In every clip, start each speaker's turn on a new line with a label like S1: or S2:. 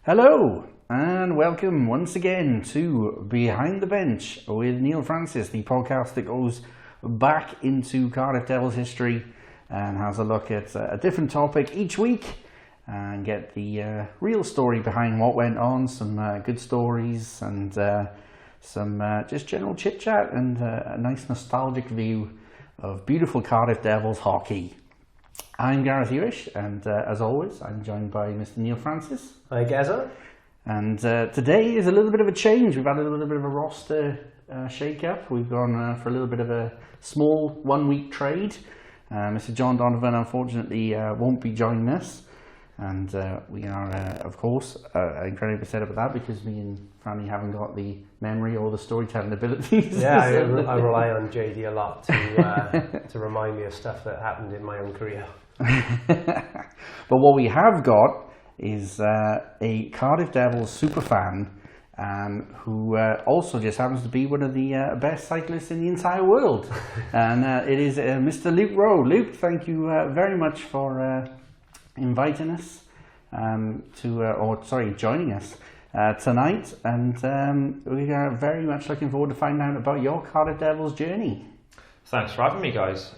S1: Hello and welcome once again to Behind the Bench with Neil Francis, the podcast that goes back into Cardiff Devils history and has a look at a different topic each week and get the real story behind what went on, some good stories and some just general chit chat and a nice nostalgic view of beautiful Cardiff Devils hockey. I'm Gareth Hewish, and as always, I'm joined by Mr. Neil Francis.
S2: Hi, Gazza.
S1: And today is a little bit of a change. We've had a little bit of a roster shake-up. We've gone for a little bit of a small one-week trade. Mr. John Donovan, unfortunately, won't be joining us. And we are, of course, incredibly upset about that because me and Franny haven't got the memory or the storytelling abilities.
S2: Yeah, I rely on JD a lot to remind me of stuff that happened in my own career.
S1: But what we have got is a Cardiff Devils superfan who also just happens to be one of the best cyclists in the entire world. And it is Mr. Luke Rowe. Luke, thank you very much for inviting us joining us tonight, and we are very much looking forward to finding out about your Cardiff Devils journey.
S3: Thanks for having me, guys.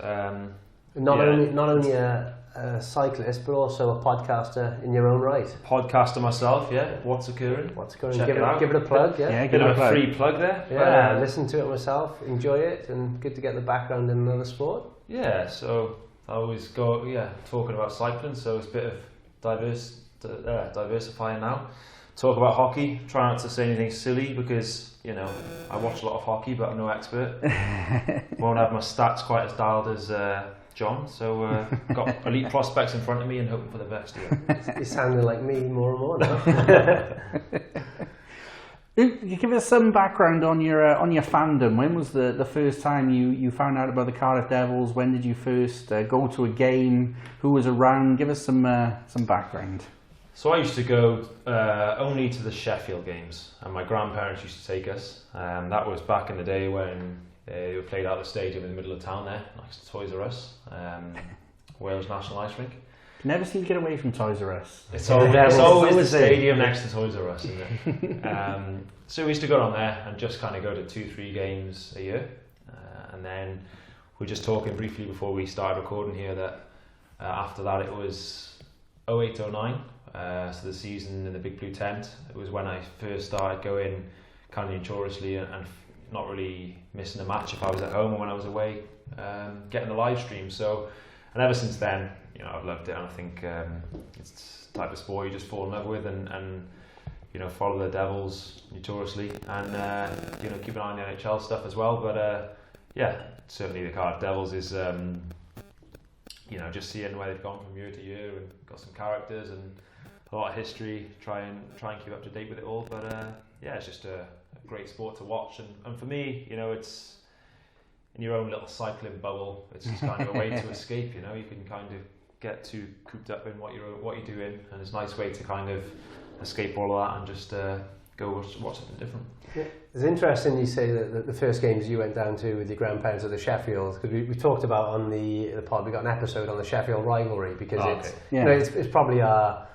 S2: Not only a cyclist, but also a podcaster in your own right.
S3: Podcaster myself, yeah. What's occurring?
S2: Give it a plug, yeah.
S3: Give it a free plug there.
S2: Yeah, listen to it myself, enjoy it, and good to get the background in another sport.
S3: Yeah, so I always go, talking about cycling, so it's a bit of diversifying now. Talk about hockey, try not to say anything silly because, I watch a lot of hockey, but I'm no expert. Won't have my stats quite as dialed as John, so got elite prospects in front of me and hoping for the best here.
S2: You're sounding like me more and more now.
S1: Give us some background on your fandom. When was the first time you found out about the Cardiff Devils? When did you first go to a game? Who was around? Give us some background.
S3: So I used to go only to the Sheffield games, and my grandparents used to take us. That was back in the day when they were played out of the stadium in the middle of town there, next to Toys R Us, Wales National Ice Rink.
S1: Never seem to get away from Toys R Us.
S3: It's always the stadium next to Toys R Us, isn't it? So we used to go on there and just kind of go to 2-3 games a year. And then we were just talking briefly before we started recording here that after that it was 08-09, so the season in the Big Blue Tent. It was when I first started going kind of notoriously and not really missing a match if I was at home or when I was away, getting the live stream. So, and ever since then, I've loved it, and I think it's the type of sport you just fall in love with and follow the Devils notoriously and keep an eye on the NHL stuff as well. But certainly the Cardiff Devils is just seeing where they've gone from year to year and got some characters and a lot of history. Try and keep up to date with it all. But it's just a great sport to watch, and for me, it's in your own little cycling bubble. It's just kind of a way to escape. You can kind of get too cooped up in what you're doing, and it's a nice way to kind of escape all of that and just go watch something different.
S2: Yeah. It's interesting you say that the first games you went down to with your grandparents at the Sheffield, because we talked about on the pod, we got an episode on the Sheffield rivalry because it's probably our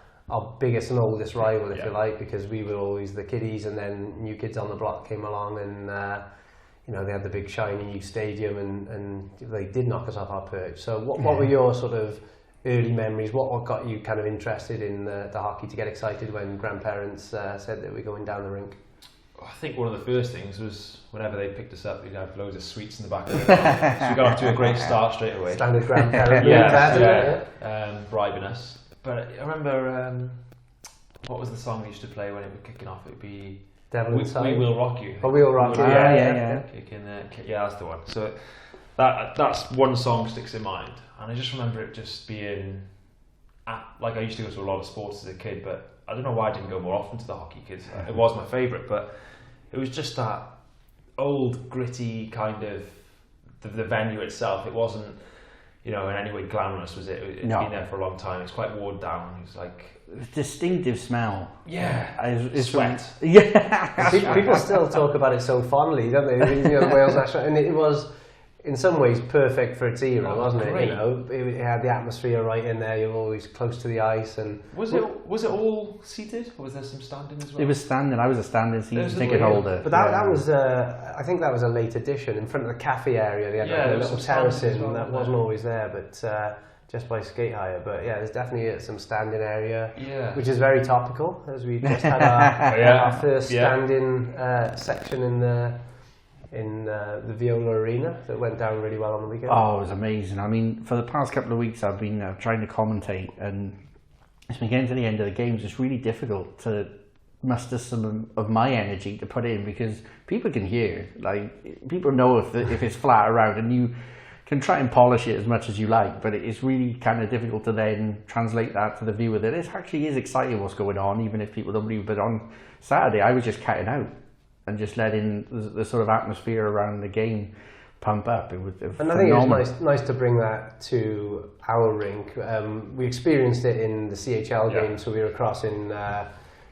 S2: biggest and oldest rival, if you like, because we were always the kiddies, and then new kids on the block came along, and they had the big shiny new stadium, and they did knock us off our perch. So what were your sort of early memories? What got you kind of interested in the hockey to get excited when grandparents said that we're going down the rink?
S3: I think one of the first things was whenever they picked us up, we'd have loads of sweets in the back of it. So we got off to a great start straight away.
S2: Standard grandparent.
S3: Bribing us. But I remember, what was the song we used to play when it was kicking off? It would be
S2: Devil Inside.
S3: We Will Rock You.
S2: Oh, We Will Rock You.
S1: Yeah.
S3: That's the one. So that's one song sticks in mind. And I just remember it just being, I used to go to a lot of sports as a kid, but I don't know why I didn't go more often to the hockey kids. It was my favourite, but it was just that old, gritty kind of, the venue itself. It wasn't, in any way glamorous, was it? It's been there for a long time. It's quite worn down. It's like
S1: distinctive smell.
S3: Yeah,
S1: it's
S3: sweat.
S1: Yeah,
S2: people still talk about it so fondly, don't they? The Wales national, and it was in some ways perfect for its era, wasn't
S3: great.
S2: it? You know, it had the atmosphere right in there. You're always close to the ice. And
S3: was it all seated, or was there some standing as well?
S1: It was standing. I was a standing season ticket holder.
S2: But that was, I think that was a late addition. In front of the cafe area, they had a little terrace in that wasn't always there, but just by skate hire. But yeah, there's definitely some standing area, which is very topical, as we just had our first standing section in the Viola Arena that went down really well on the weekend.
S1: Oh, it was amazing. I mean, for the past couple of weeks I've been trying to commentate, and it's been getting to the end of the games. It's really difficult to muster some of my energy to put in, because people can hear, like, people know if it's flat around, and you can try and polish it as much as you like, but it's really kind of difficult to then translate that to the viewer that it actually is exciting what's going on, even if people don't believe. But on Saturday I was just cutting out and just letting the sort of atmosphere around the game pump up. It was
S2: and I think it was nice to bring that to our rink. We experienced it in the CHL game, so we were across in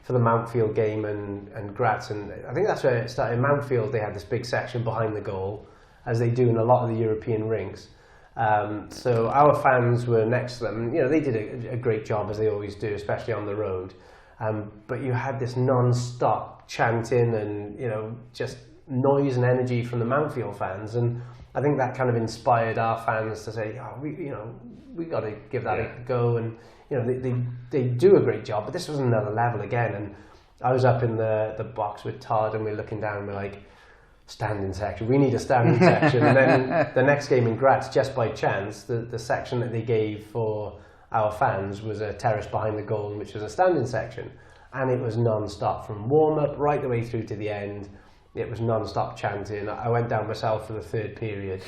S2: for the Mountfield game and Graz, and I think that's where it started. In Mountfield, they had this big section behind the goal, as they do in a lot of the European rinks. So our fans were next to them. You know, they did a great job, as they always do, especially on the road. But you had this non-stop chanting and, you know, just noise and energy from the Mountfield fans, and I think that kind of inspired our fans to say, oh, we got to give that a go. And you know, they do a great job, but this was another level again. And I was up in the box with Todd, and we're looking down, and we're like, standing section, we need a standing section. And then the next game in Graz, just by chance, the section that they gave for our fans was a terrace behind the goal, which was a standing section, and it was non-stop from warm-up right the way through to the end. It was non-stop chanting. I went down myself for the third period,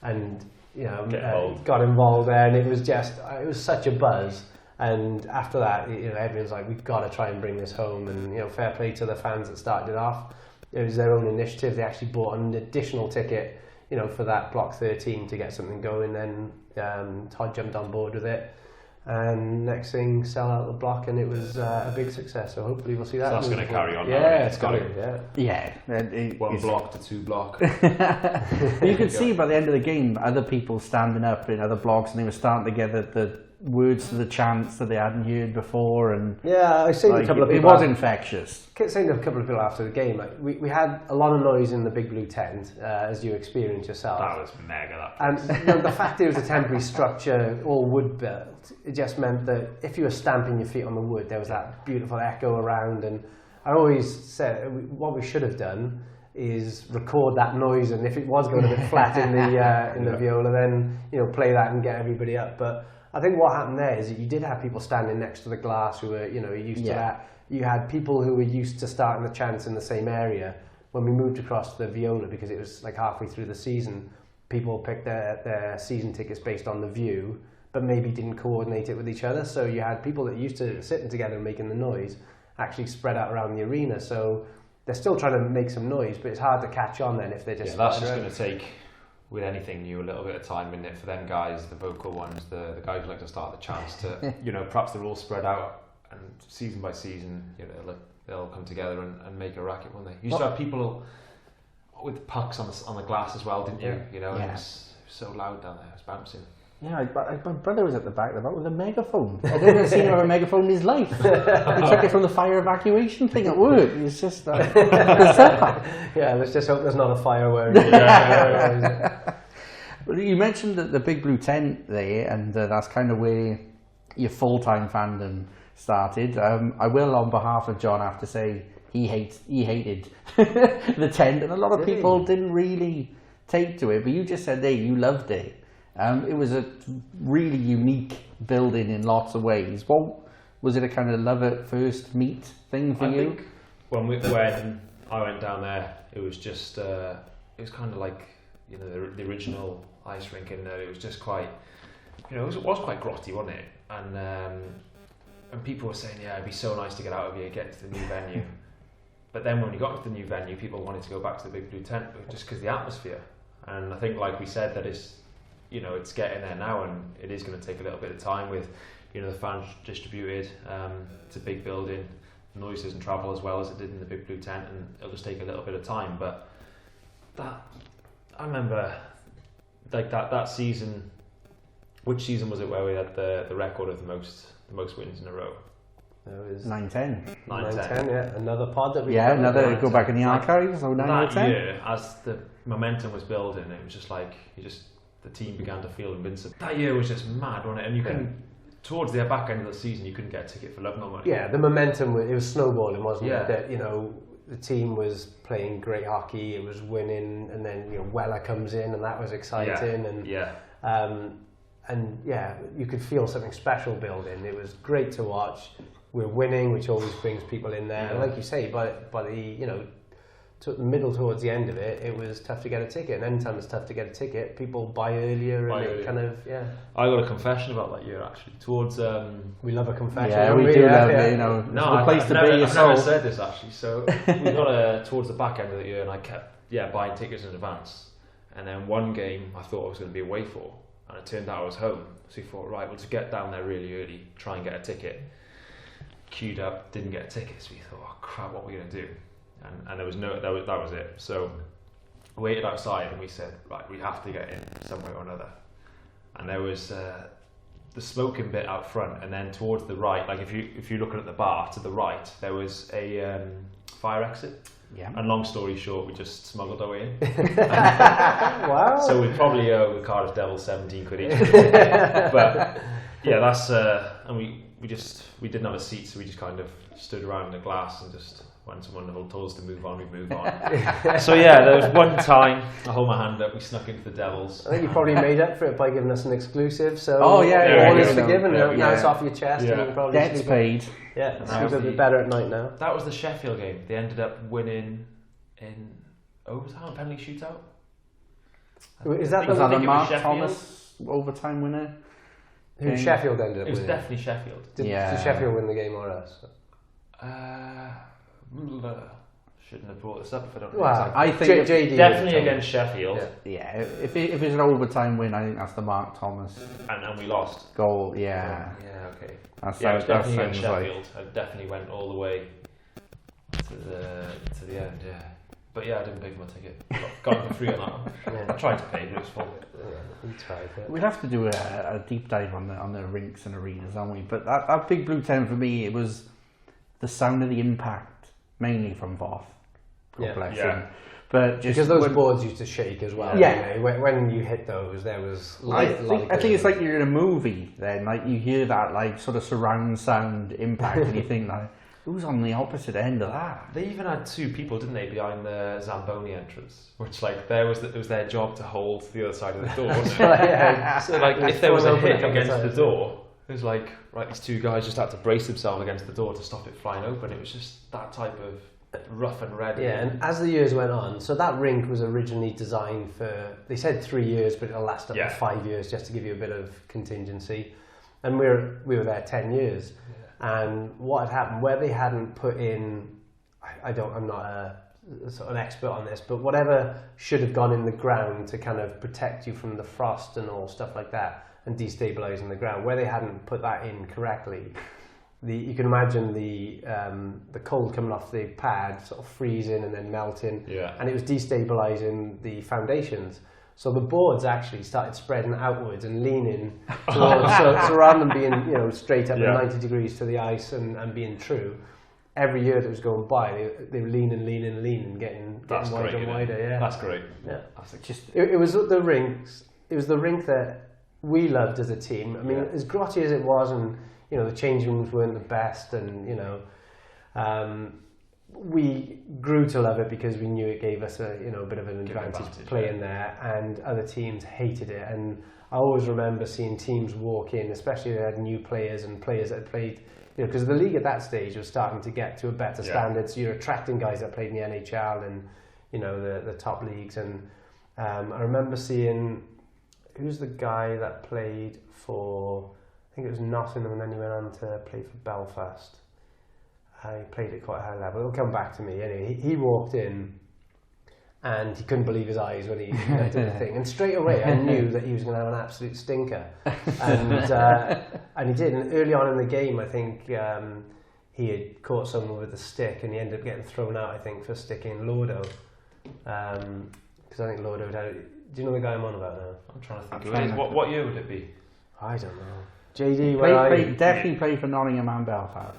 S2: and you know, got involved there, and it was such a buzz. And after that, you know, everyone's like, we've got to try and bring this home. And you know, fair play to the fans that started it off. It was their own initiative. They actually bought an additional ticket, you know, for that block 13 to get something going. Then Todd jumped on board with it, and next thing, sell out the block, and it was a big success. So hopefully we'll see that.
S3: So that's going to carry on.
S2: Yeah, it's got to.
S1: Yeah.
S3: One block to two block.
S1: You could see by the end of the game, other people standing up in other blocks, and they were starting to get the words to the chants that they hadn't heard before. And
S2: yeah, I seen a couple of people.
S1: It was infectious.
S2: I saying to a couple of people after the game, like, we had a lot of noise in the Big Blue tent, as you experienced yourself.
S3: That was mega.
S2: And you know, the fact it was a temporary structure, all wood built, it just meant that if you were stamping your feet on the wood, there was that beautiful echo around. And I always said what we should have done is record that noise, and if it was going a bit flat in the viola, then you know, play that and get everybody up. But I think what happened there is that you did have people standing next to the glass who were, you know, used to that. You had people who were used to starting the chants in the same area. When we moved across to the viola, because it was like halfway through the season, people picked their season tickets based on the view, but maybe didn't coordinate it with each other. So you had people that used to sitting together and making the noise actually spread out around the arena. So they're still trying to make some noise, but it's hard to catch on then if they're just...
S3: Yeah, that's just going to take, with anything new, a little bit of time, isn't it, for them guys, the vocal ones, the guys who like to start the chants to, you know, perhaps they're all spread out, and season by season, you know, they'll come together and make a racket, won't they? You used to have people with pucks on the glass as well, didn't you?
S2: Yeah.
S3: You know, it was so loud down there, it was bouncing.
S1: Yeah, my brother was at the back of the boat with a megaphone. I'd never seen him have a megaphone in his life. He took it from the fire evacuation thing at work. It's just bizarre.
S2: Yeah, let's just hope there's not a fire where
S1: You mentioned the Big Blue tent there, and that's kind of where your full-time fandom started. I will, on behalf of John, have to say he hated the tent, and a lot of people didn't really take to it. But you just said there you loved it. It was a really unique building in lots of ways. What was it, a kind of love at first meet thing for you?
S3: I think when I went down there, it was just it was kind of like, you know, the original ice rink in there. It was just quite, you know, it was quite grotty, wasn't it? And people were saying, yeah, it'd be so nice to get out of here, get to the new venue. But then when we got to the new venue, people wanted to go back to the Big Blue tent just because the atmosphere. And I think, like we said, that is, you know, it's getting there now, and it is going to take a little bit of time with, you know, the fans distributed. It's a big building, noise doesn't travel as well as it did in the Big Blue tent, and it'll just take a little bit of time. But that, I remember like that season. Which season was it where we had the record of the most wins in a row?
S2: It was
S1: 9-10.
S2: 9-10, yeah. Another pod that we
S1: go back in the archives. So 9 or 10.
S3: Year, as the momentum was building, it was just like the team began to feel invincible. That year was just mad, wasn't it? And you couldn't. Towards the back end of the season, you couldn't get a ticket for love nor money.
S2: Yeah, the momentum it was snowballing, wasn't it? That the team was playing great hockey, it was winning, and then Weller comes in, and that was exciting. And you could feel something special building. It was great to watch. We're winning, which always brings people in there. And like you say, by the middle towards the end of it, it was tough to get a ticket. And anytime it's tough to get a ticket, people buy earlier. I
S3: got a confession about that year actually. Towards
S2: we love a confession.
S1: Yeah, we do love it. It's the place to be.
S3: I've never said this actually. So we got towards the back end of the year, and I kept buying tickets in advance. And then one game I thought I was going to be away for. And it turned out I was home, so we thought, right, we'll just get down there really early, try and get a ticket. Queued up, didn't get a ticket, so we thought, oh crap, what are we going to do? And there was that was it. So we waited outside and we said, right, we have to get in some way or another. And there was the smoking bit out front, and then towards the right, like if you're looking at the bar to the right, there was a fire exit.
S1: Yeah.
S3: And long story short, we just smuggled our way in.
S2: Wow.
S3: So we probably owe the Cardiff Devils 17 quid each. But that's and we didn't have a seat, so we just kind of stood around the glass and just when someone told us to move on, we'd move on. So there was one time I hold my hand up, we snuck into the Devils.
S2: I think you probably made up for it by giving us an exclusive. So
S1: all
S2: is forgiven. Now it's off your chest. And you can probably
S1: debt's paid.
S2: Yeah, sleep a bit better at night now.
S3: That was the Sheffield game. They ended up winning in overtime, penalty shootout.
S1: Was that the Mark Thomas overtime winner?
S2: Who Sheffield ended up winning?
S3: It was definitely Sheffield.
S2: Did Sheffield win the game or us?
S3: Shouldn't have brought this up if I don't know.
S1: Well, I think
S3: JD definitely against Sheffield.
S1: Yeah, if it's an overtime win, I think that's the Mark Thomas.
S3: And we lost.
S1: Goal, yeah.
S3: Yeah, okay.
S1: That
S3: definitely against Sheffield. I definitely went all the way to the end, yeah. But I didn't pay for my ticket. Got it for free on that one. I tried to pay, but it was full.
S2: We tried it.
S1: We'd have to do a deep dive on the rinks and arenas, aren't we? But that big blue tent for me, it was the sound of the impact, mainly from Voth. God bless him. But just
S2: because those boards used to shake as well.
S1: Yeah.
S2: When you hit those, there was.
S1: I think it's like you're in a movie. Then, like you hear that like sort of surround sound impact, and you think like, who's on the opposite end of that?
S3: They even had two people, didn't they, behind the Zamboni entrance, which like it was their job to hold the other side of the door. Wasn't it? So like if there was a hit against the door, it was like these two guys just had to brace themselves against the door to stop it flying open. It was just that type of rough and ready.
S2: Yeah, and as the years went on, so that rink was originally designed for, they said 3 years, but it'll last up to 5 years just to give you a bit of contingency. And we were there 10 years. Yeah. And what had happened, where they hadn't put in, I'm not a sort of an expert on this, but whatever should have gone in the ground to kind of protect you from the frost and all stuff like that, and destabilising the ground, where they hadn't put that in correctly, you can imagine the cold coming off the pad sort of freezing and then melting, and it was destabilising the foundations. So the boards actually started spreading outwards and leaning towards, so rather than being straight up at 90 degrees to the ice and being true, every year that was going by, they were leaning, getting wider and wider. Yeah,
S3: that's great.
S2: Yeah, it was the rinks. It was the rink that we loved as a team. I mean, as grotty as it was, and the change rooms weren't the best, and we grew to love it because we knew it gave us a bit of an advantage playing there, and other teams hated it. And I always remember seeing teams walk in, especially if they had new players and players that had played, because the league at that stage was starting to get to a better standard. So you're attracting guys that played in the NHL and the top leagues. And I remember seeing, who's the guy that played for, I think it was Nottingham, and then he went on to play for Belfast. He played at quite a high level. It'll come back to me. Anyway, he walked in and he couldn't believe his eyes when he did the thing. And straight away I knew that he was going to have an absolute stinker. And he did. And early on in the game, I think he had caught someone with a stick, and he ended up getting thrown out, I think, for sticking Lordo. Because I think Lordo Do you know the guy I'm on about now?
S3: I'm trying to think who it is. What year would it be?
S2: I don't know. JD,
S1: definitely played for Nottingham and Belfast.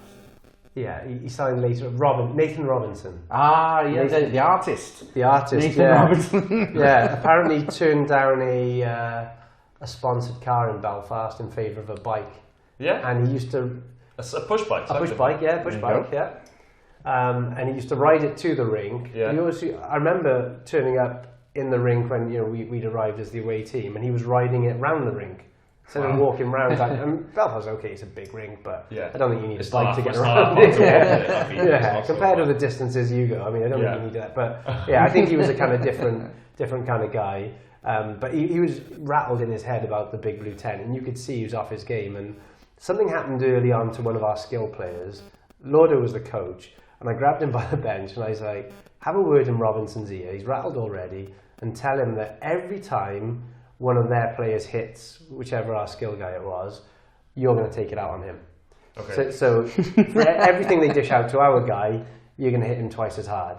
S2: Yeah, he signed later. Nathan Robinson.
S1: Ah, yeah, the artist.
S2: The artist,
S1: Nathan Robinson.
S2: Yeah, apparently turned down a sponsored car in Belfast in favour of a bike.
S3: Yeah.
S2: And he used to...
S3: A push bike.
S2: A push bike, yeah. And he used to ride it to the rink.
S3: Yeah.
S2: I remember turning up in the rink when we'd arrived as the away team, and he was riding it round the rink. So they're walking around. Belfast's okay, it's a big rink, but I don't think you need a bike to get around. Compared to the distances you go, I mean, I don't think you need that. But yeah, I think he was a kind of different kind of guy. But he was rattled in his head about the big blue tent, and you could see he was off his game. And something happened early on to one of our skill players. Lordo was the coach, and I grabbed him by the bench, and I was like, have a word in Robinson's ear, he's rattled already, and tell him that every time one of their players hits whichever our skill guy it was, you're going to take it out on him.
S3: Okay.
S2: So for everything they dish out to our guy, you're going to hit him twice as hard.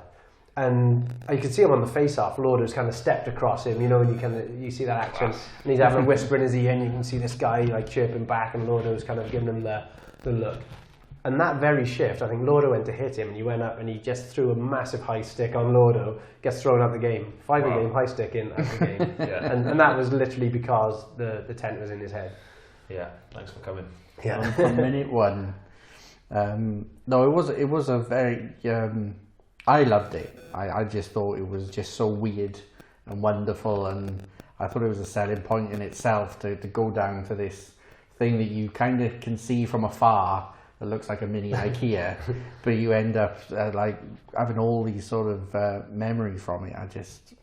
S2: And you can see him on the face-off. Lordo's kind of stepped across him, and you see that action, and he's having a whisper in his ear, and you can see this guy like chirping back, and Lordo's kind of giving him the look. And that very shift, I think Lordo went to hit him, and he went up and he just threw a massive high stick on Lordo, gets thrown out the game. 5 game, high stick in, out the game. And that was literally because the tent was in his head.
S3: Yeah, thanks for coming.
S1: Yeah. From minute one. No, it was a very... I loved it. I just thought it was just so weird and wonderful, and I thought it was a selling point in itself to go down to this thing that you kind of can see from afar. It looks like a mini IKEA, but you end up like having all these sort of memories from it.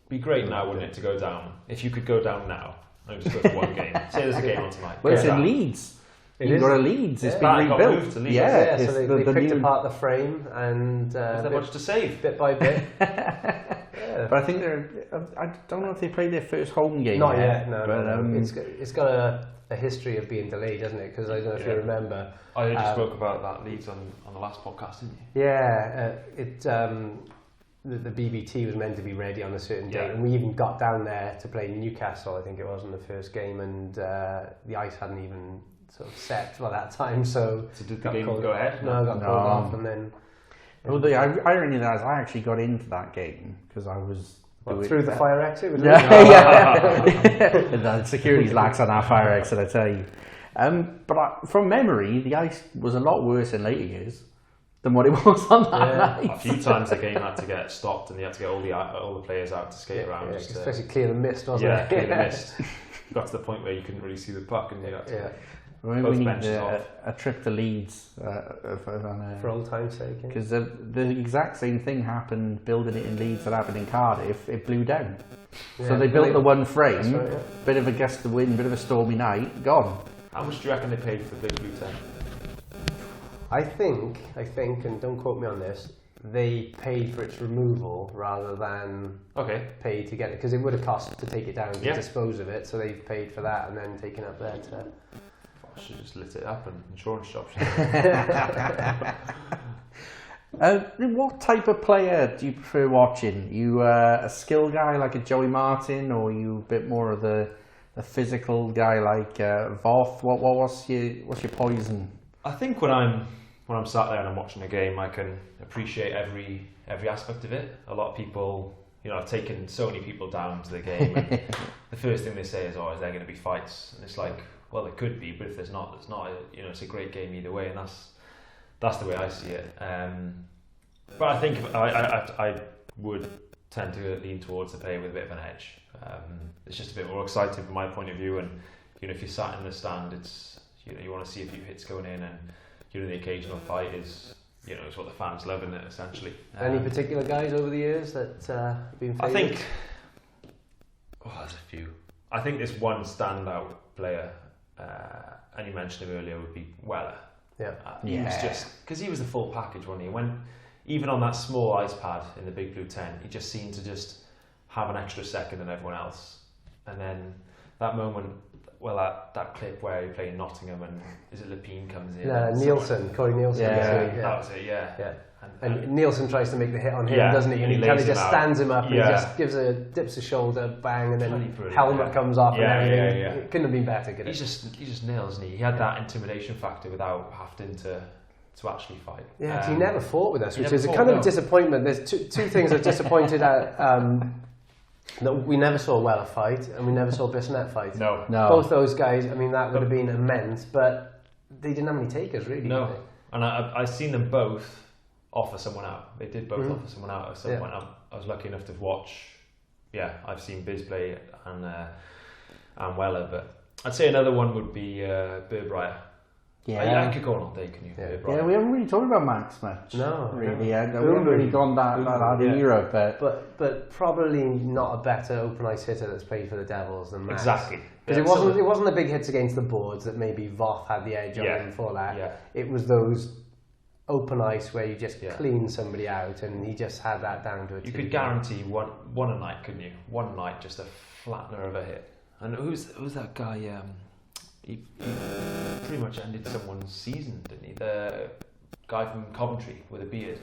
S3: Be great now, wouldn't it, to go down? If you could go down now, and just go to one game. Say there's a game on tonight.
S1: Well, it's in Leeds. You've got a Leeds. It's been rebuilt.
S3: To Leeds.
S2: Yeah, so they picked apart the frame and...
S3: Is there much to save?
S2: Bit by bit.
S1: But I think I don't know if they played their first home game
S2: Not
S1: yet.
S2: No. It's got a history of being delayed, doesn't it? Because I don't know if you remember.
S3: I heard you spoke about that Leeds on the last podcast, didn't you?
S2: Yeah, the BBT was meant to be ready on a certain date, and we even got down there to play Newcastle, I think it was, in the first game, and the ice hadn't even sort of set by that time, so
S3: did the game go ahead?
S2: No, got called off, and then...
S1: Well, the irony of that is I actually got into that game, because I was...
S2: through the fire exit?
S1: The security's lax on our fire exit, I tell you. But from memory, the ice was a lot worse in later years than what it was on that night.
S3: A few times the game had to get stopped, and you had to get all the players out to skate around.
S2: Especially clear the mist, wasn't it?
S3: Yeah, clear the mist. Got to the point where you couldn't really see the puck, and you had to...
S1: We need a trip to Leeds
S2: for old time's sake.
S1: Because the exact same thing happened building it in Leeds that happened in Cardiff. It blew down. So they built the one frame, bit of a gust of wind, bit of a stormy night, gone.
S3: How much do you reckon they paid for the big blue tent?
S2: I think, and don't quote me on this, they paid for its removal rather than pay to get it, because it would have cost to take it down to dispose of it. So they've paid for that and then taken up there to...
S3: I should just lit it up and insurance shops.
S1: What type of player do you prefer watching? You a skill guy like a Joey Martin, or are you a bit more of the physical guy like Voth? What's your poison?
S3: I think when I'm sat there and I'm watching a game, I can appreciate every aspect of it. A lot of people, I've taken so many people down to the game, and the first thing they say is, "Oh, is there going to be fights?" And it's like, well, there could be, but if there's not, it's not. It's a great game either way, and that's the way I see it. But I think I would tend to lean towards the player with a bit of an edge. It's just a bit more exciting from my point of view, and if you're sat in the stand, it's you want to see a few hits going in, and the occasional fight is it's what the fans love in it essentially.
S2: Any particular guys over the years that have been favourites?
S3: I think there's a few. I think this one standout player, and you mentioned him earlier, would be Weller. He was just, because he was the full package, wasn't he? Even on that small ice pad in the big blue tent, he just seemed to just have an extra second than everyone else. And then that moment, that clip where he played Nottingham and is it Lepine comes in?
S2: Nielsen, Corey Nielsen.
S3: That was it. Yeah.
S2: And Nielsen tries to make the hit on him, doesn't he? And he kind of just stands him up and he just dips a shoulder, bang, and then helmet comes off and everything. It couldn't have been better, could it?
S3: He just nails, isn't he? He had that intimidation factor without having to actually fight.
S2: Yeah, he never fought with us, which is a kind of disappointment. There's two things I disappointed at. That we never saw Weller fight, and we never saw Bissonnette fight.
S1: No.
S2: Both those guys, I mean, that would have been immense, but they didn't have any takers, really.
S3: No. And I've seen them both offer someone out. They did both offer someone out at some point. I was lucky enough to watch. Yeah, I've seen Biz play and Weller, but I'd say another one would be Burbrier.
S1: Yeah,
S3: I could go on all day, can you?
S1: Yeah, we haven't really talked about Max much.
S2: No,
S1: really. Yeah, we haven't really gone that era,
S2: but probably not a better open ice hitter that's played for the Devils than Max.
S3: Exactly.
S2: Because it wasn't the big hits against the boards that maybe Voth had the edge on him before that. Yeah. It was those open ice where you just clean somebody out, and he just had that down to a T.
S3: You could guarantee one a night, couldn't you? One night, just a flattener of a hit. And who's that guy? He pretty much ended someone's season, didn't he? The guy from Coventry with a beard,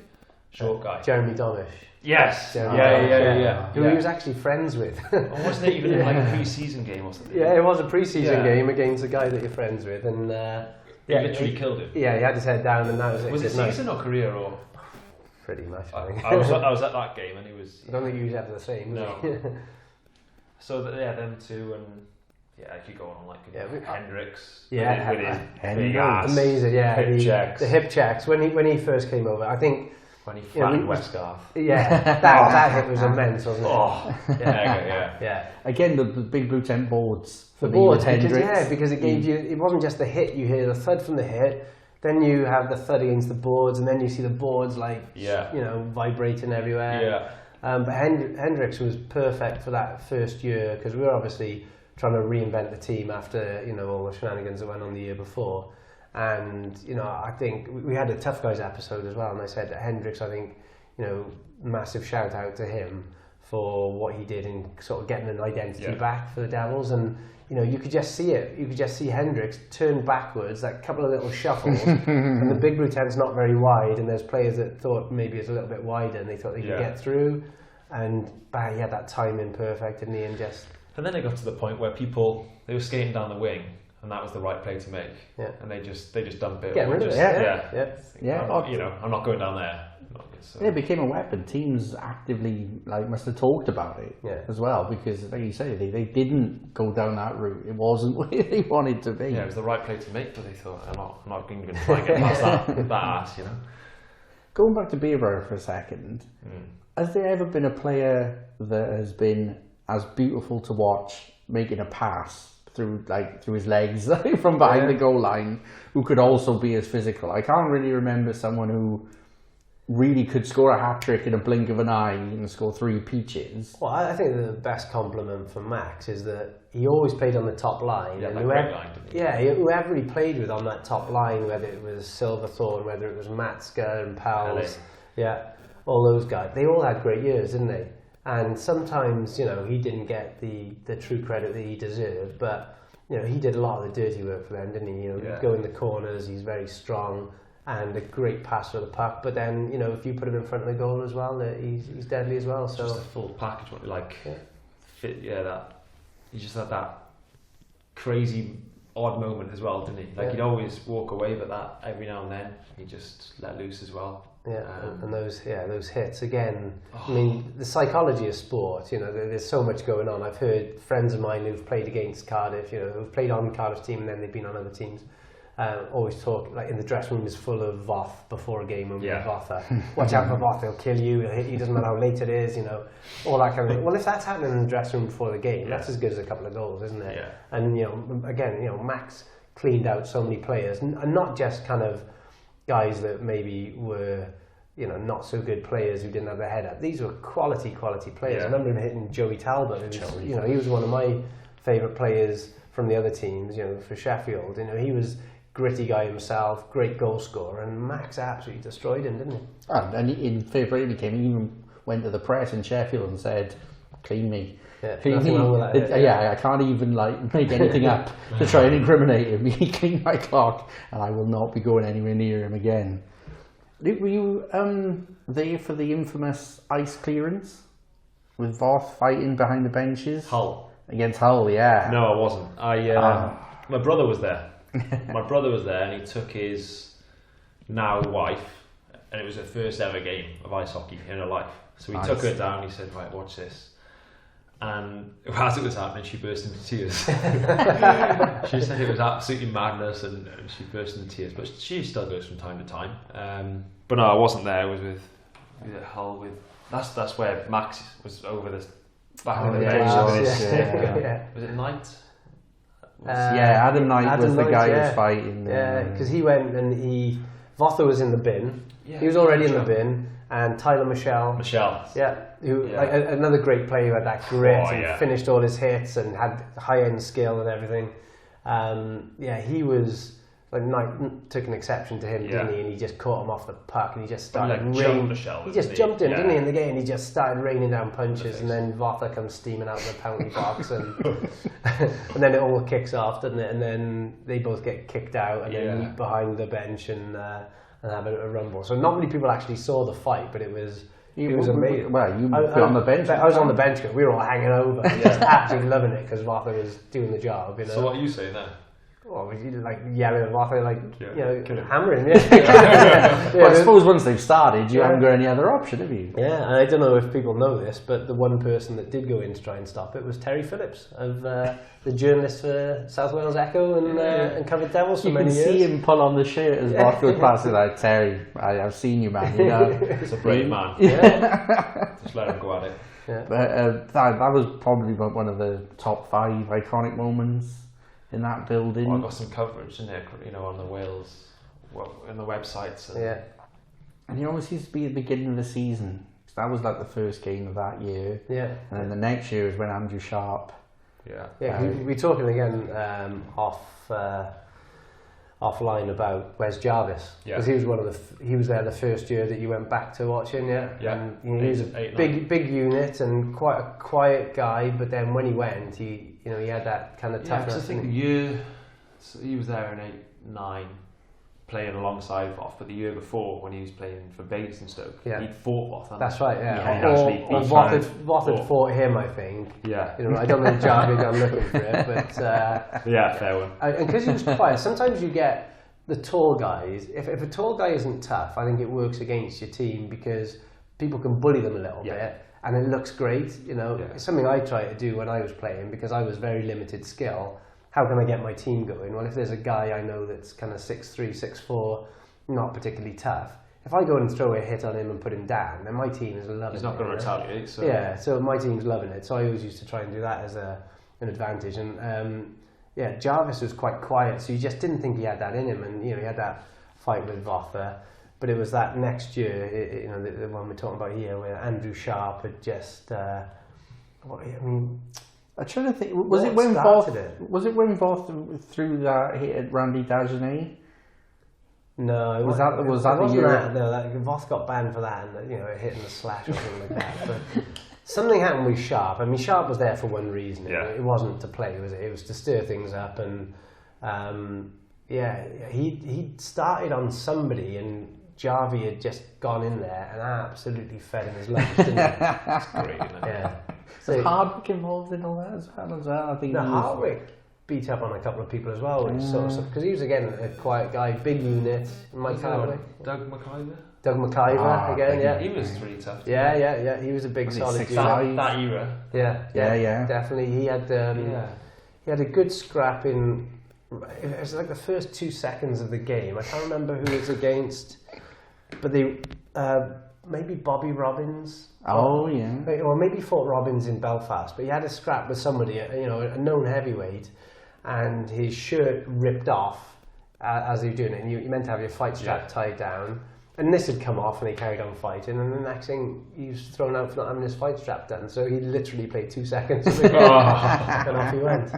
S3: short guy.
S2: Jeremy Domish.
S3: Yes.
S2: Yeah. Who he was actually friends with.
S3: Or wasn't it even in like a pre-season game or something?
S2: Yeah, it was a pre-season game against a guy that you're friends with, and
S3: he literally killed him.
S2: Yeah, he had his head down, and that was it.
S3: Was it season or career or?
S2: Pretty much. I think.
S3: I was at that game, and he was.
S2: I don't think he was ever the same.
S3: No. So them two and. Yeah, I could go on like Hendricks.
S2: Yeah,
S3: with his big ass,
S2: amazing. Yeah,
S3: hip checks.
S2: The hip checks when he first came over. I think
S3: when he flattened Westgarth.
S2: Yeah, that hit was immense, wasn't it?
S3: Oh, yeah.
S1: Again, the big blue tent boards.
S2: The boards, because it gave you. It wasn't just the hit. You hear the thud from the hit. Then you have the thud against the boards, and then you see the boards vibrating everywhere.
S3: Yeah.
S2: But Hendricks was perfect for that first year because we were obviously trying to reinvent the team after all the shenanigans that went on the year before, and I think we had a Tough Guys episode as well, and I said that Hendricks, I think massive shout out to him for what he did in sort of getting an identity back for the Devils, and you could just see it. You could just see Hendricks turn backwards, that couple of little shuffles, and the big blue tent's not very wide, and there's players that thought maybe it's a little bit wider, and they thought they could get through, and he had that timing perfect, didn't he, and just.
S3: And then it got to the point where they were skating down the wing, and that was the right play to make. Yeah. And they just dump it.
S2: Get rid of it.
S3: Yeah. I'm not going down there.
S1: It became a weapon. Teams actively must have talked about it as well, because like you say, they didn't go down that route. It wasn't where they wanted to be.
S3: Yeah, it was the right play to make, but they thought I'm not going to try and get past that ass,
S1: Going back to Burbrier for a second, has there ever been a player that has been as beautiful to watch making a pass through his legs from behind the goal line, who could also be as physical? I can't really remember someone who really could score a hat-trick in a blink of an eye and score 3 peaches.
S2: Well, I think the best compliment for Max is that he always played on the top line.
S3: Yeah, and
S2: whoever he played with on that top line, whether it was Silverthorne, whether it was Matska and Powles, all those guys, they all had great years, didn't they? And sometimes, he didn't get the true credit that he deserved, but, he did a lot of the dirty work for them, didn't he? He'd go in the corners, he's very strong and a great passer of the puck, but then, if you put him in front of the goal as well, he's deadly as well. So
S3: just a full package, he just had that crazy odd moment as well, didn't he? He'd always walk away, but that every now and then, he just let loose as well.
S2: Yeah, and those hits again. I mean, the psychology of sport. There's so much going on. I've heard friends of mine who've played against Cardiff, who've played on Cardiff's team and then they've been on other teams. Always talk in the dressing room is full of Voth before a game when we Voth. Watch out for Voth; he'll kill you. He'll hit you. Doesn't matter how late it is. All that kind of thing. Well, if that's happening in the dressing room before the game, that's as good as a couple of goals, isn't it?
S3: Yeah.
S2: And again, Max cleaned out so many players, and not just kind of guys that maybe were not so good players who didn't have their head up. These were quality players. I remember him hitting Joey Talbot, who was, he was one of my favourite players from the other teams, for Sheffield. He was gritty guy himself, great goal scorer, and Max absolutely destroyed him, didn't he?
S1: And in February he even went to the press in Sheffield and said, clean me.
S2: Yeah,
S1: Clean
S2: nothing
S1: me.
S2: wrong with that,
S1: Yeah, I can't even like make anything up to try and incriminate him. He cleaned my clock, and I will not be going anywhere near him again. Luke, were you there for the infamous ice clearance with Voth fighting behind the benches?
S3: Hull.
S1: Against Hull, yeah.
S3: No, I wasn't. My brother was there. My brother was there, and he took his now wife, and it was her first ever game of ice hockey in her life. So he took her down. He said, "Right, watch this." And as it was happening, she burst into tears. She said it was absolutely madness, and she burst into tears. But she still goes from time to time. But no, I wasn't there. I was with Hull. With that's where Max was over this back in the bench. Was it Knight?
S1: Adam Knight was the guy who was fighting.
S2: Yeah, because he went and Votha was in the bin. Yeah, he was already in the bin. And Tyler Michelle. Another great player who had that grit and finished all his hits and had high-end skill and everything. He was like Knight took an exception to him, didn't he? And he just caught him off the puck and he just started raining. He just jumped in, didn't he, in the game? And he just started raining down punches, and then Votha comes steaming out of the penalty box, and and then it all kicks off, doesn't it? And then they both get kicked out, and then meet behind the bench and have a rumble. So not many people actually saw the fight, but it was amazing.
S1: Well, you were on the bench.
S2: I was on the bench because we were all hanging over, just absolutely loving it because Votha was doing the job. You know?
S3: So what are you saying there?
S2: Well, like yelling at Votha, hammering.
S1: Well, I suppose once they've started, you haven't got any other option, have you?
S2: Yeah, and I don't know if people know this, but the one person that did go in to try and stop it was Terry Phillips, of the journalist for South Wales Echo and covered Devils for many years.
S1: You can see him pull on the shirt as Voth goes past, like, Terry, I've seen you, man. You know?
S3: It's a brave man. Yeah. Just let him go at it.
S1: Yeah. But that was probably one of the top 5 iconic moments in that building.
S3: Well, I got some coverage in there, on the Wales, in the websites.
S1: And he always used to be at the beginning of the season. That was like the first game of that year. Yeah. And then the next year is when Andrew Sharp.
S2: We're talking again offline about Wes Jarvis, because he was he was there the first year that you went back to watching. And he was a big unit and quite a quiet guy, but then when he went, he had that kind of toughness.
S3: I think he was there in 8-9 playing alongside Voth, but the year before when he was playing for Basingstoke, he'd fought Voth.
S2: That's right, or Voth had fought him, I think.
S3: Yeah.
S2: I don't know Jarvis, I'm looking for it, but
S3: fair one.
S2: And because he was quiet, sometimes you get the tall guys. If a tall guy isn't tough, I think it works against your team because people can bully them a little bit. And it looks great, It's something I tried to do when I was playing because I was very limited skill. How can I get my team going? Well, if there's a guy I know that's kind of 6'3", 6'4", not particularly tough, if I go and throw a hit on him and put him down, then my team is loving it.
S3: He's not going to retaliate. So.
S2: Yeah, so my team's loving it. So I always used to try and do that as an advantage. And Jarvis was quite quiet, so you just didn't think he had that in him. And he had that fight with Votha. But it was that next year, the one we're talking about here, where Andrew Sharp had just.
S1: I'm trying to think. Was it when Voth threw that hit at Randy Dagenet?
S2: No,
S1: was that the year?
S2: No, Voth got banned for that, and it hit in the slash or something like that. But something happened with Sharp. I mean, Sharp was there for one reason. It wasn't to play, was it? It was to stir things up, and he started on somebody, and Jarvie had just gone in there and absolutely fed him his lunch, didn't he?
S3: That's great, isn't it?
S1: Yeah. So Hardwick involved in all that as well? I think
S2: Hardwick beat up on a couple of people as well, because he was again a quiet guy, big unit.
S3: Doug McIver.
S2: Doug McIver again,
S3: He was pretty tough.
S2: Yeah. He was a big solid dude.
S3: That era.
S2: Yeah. Definitely. He had a good scrap in. It was like the first 2 seconds of the game. I can't remember who it was against, but they maybe Bobby Robbins.
S1: Oh yeah.
S2: Or maybe fought Robbins in Belfast, but he had a scrap with somebody, a known heavyweight, and his shirt ripped off as he was doing it. And you meant to have your fight strap tied down, and this had come off, and they carried on fighting. And the next thing, he was thrown out for not having his fight strap done. So he literally played 2 seconds, and off he went.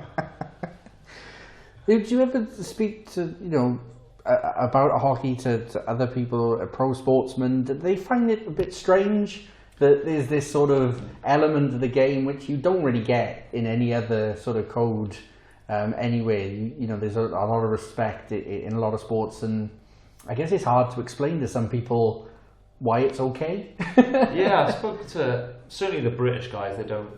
S1: Did you ever speak to about hockey to other people, pro sportsmen? Did they find it a bit strange that there's this sort of element of the game which you don't really get in any other sort of code anyway. You know, there's a lot of respect in a lot of sports, and I guess it's hard to explain to some people why it's okay.
S3: Yeah, I spoke to certainly the British guys. They don't,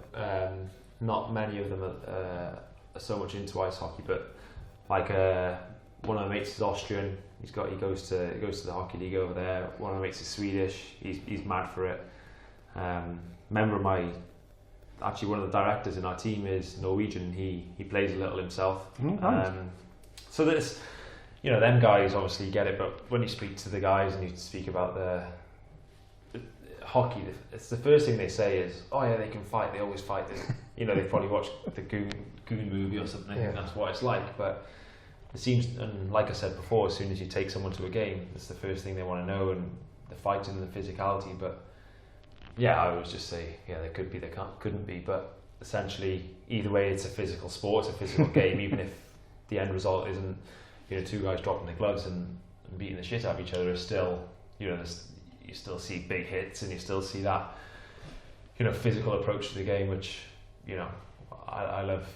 S3: not many of them are so much into ice hockey, but like one of my mates is Austrian. He goes to the hockey league over there. One of my mates is Swedish. He's mad for it. Member of actually one of the directors in our team is Norwegian. He plays a little himself.
S1: Nice.
S3: So there's, you know, them guys obviously get it, but when you speak to the guys and you speak about the hockey, it's the first thing they say is, oh yeah, they can fight, they always fight. You know, they probably watched the Goon movie or something, and that's what it's like. But it seems, and like I said before, as soon as you take someone to a game, it's the first thing they want to know, and the fighting and the physicality. But yeah, I would just say, yeah, there could be, there couldn't be, but essentially either way, it's a physical sport, it's a physical game. Even if the end result isn't, you know, two guys dropping their gloves and beating the shit out of each other, is still, you know, you still see big hits, and you still see that, you know, physical approach to the game, which, you know, I love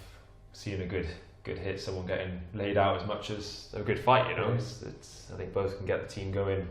S3: seeing a good hit, someone getting laid out as much as a good fight. You know, it's I think both can get the team going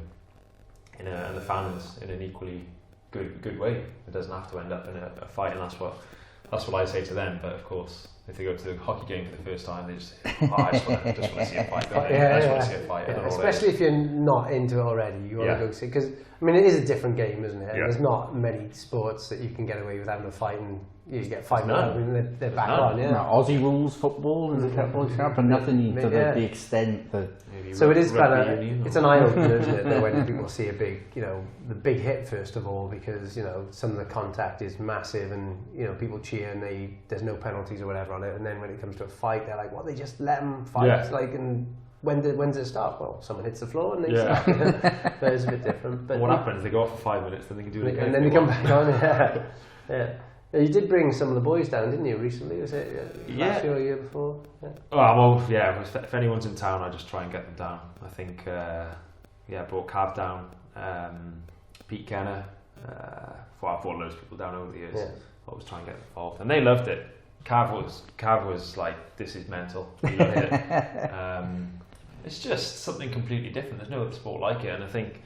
S3: and the fans in an equally good way. It doesn't have to end up in a fight, and that's what I say to them. But of course, if they go to the hockey game for the first time, they just I just want to see a fight. I just want to see a fight.
S2: Yeah, especially if you're not into it already, you want to go see, because I mean, it is a different game, isn't it? Yeah. There's not many sports that you can get away with having a fight and you get 5 minutes and they're back on. Yeah,
S1: no, Aussie rules football is a couple of but nothing to the extent that.
S2: So it is kind of, it's an eye opener, isn't it? Though, when people see a big, you know, the big hit first of all, because you know some of the contact is massive, and you know people cheer and there's no penalties or whatever on it, and then when it comes to a fight, they're like, "What? They just let them fight?" Like, and when does it start? Well, someone hits the floor and they start. That is a bit different. But
S3: what happens? They go off for 5 minutes, then they can do it again,
S2: and then they come back on. Yeah. You did bring some of the boys down, didn't you, recently? Was it last year or year before? Yeah.
S3: Well, yeah, if anyone's in town, I just try and get them down. I think, brought Cav down, Pete Kenner, I've brought loads of people down over the years. Yeah. Always try and get involved. And they loved it. Cav was like, this is mental. He loved it. It's just something completely different. There's no other sport like it, and I think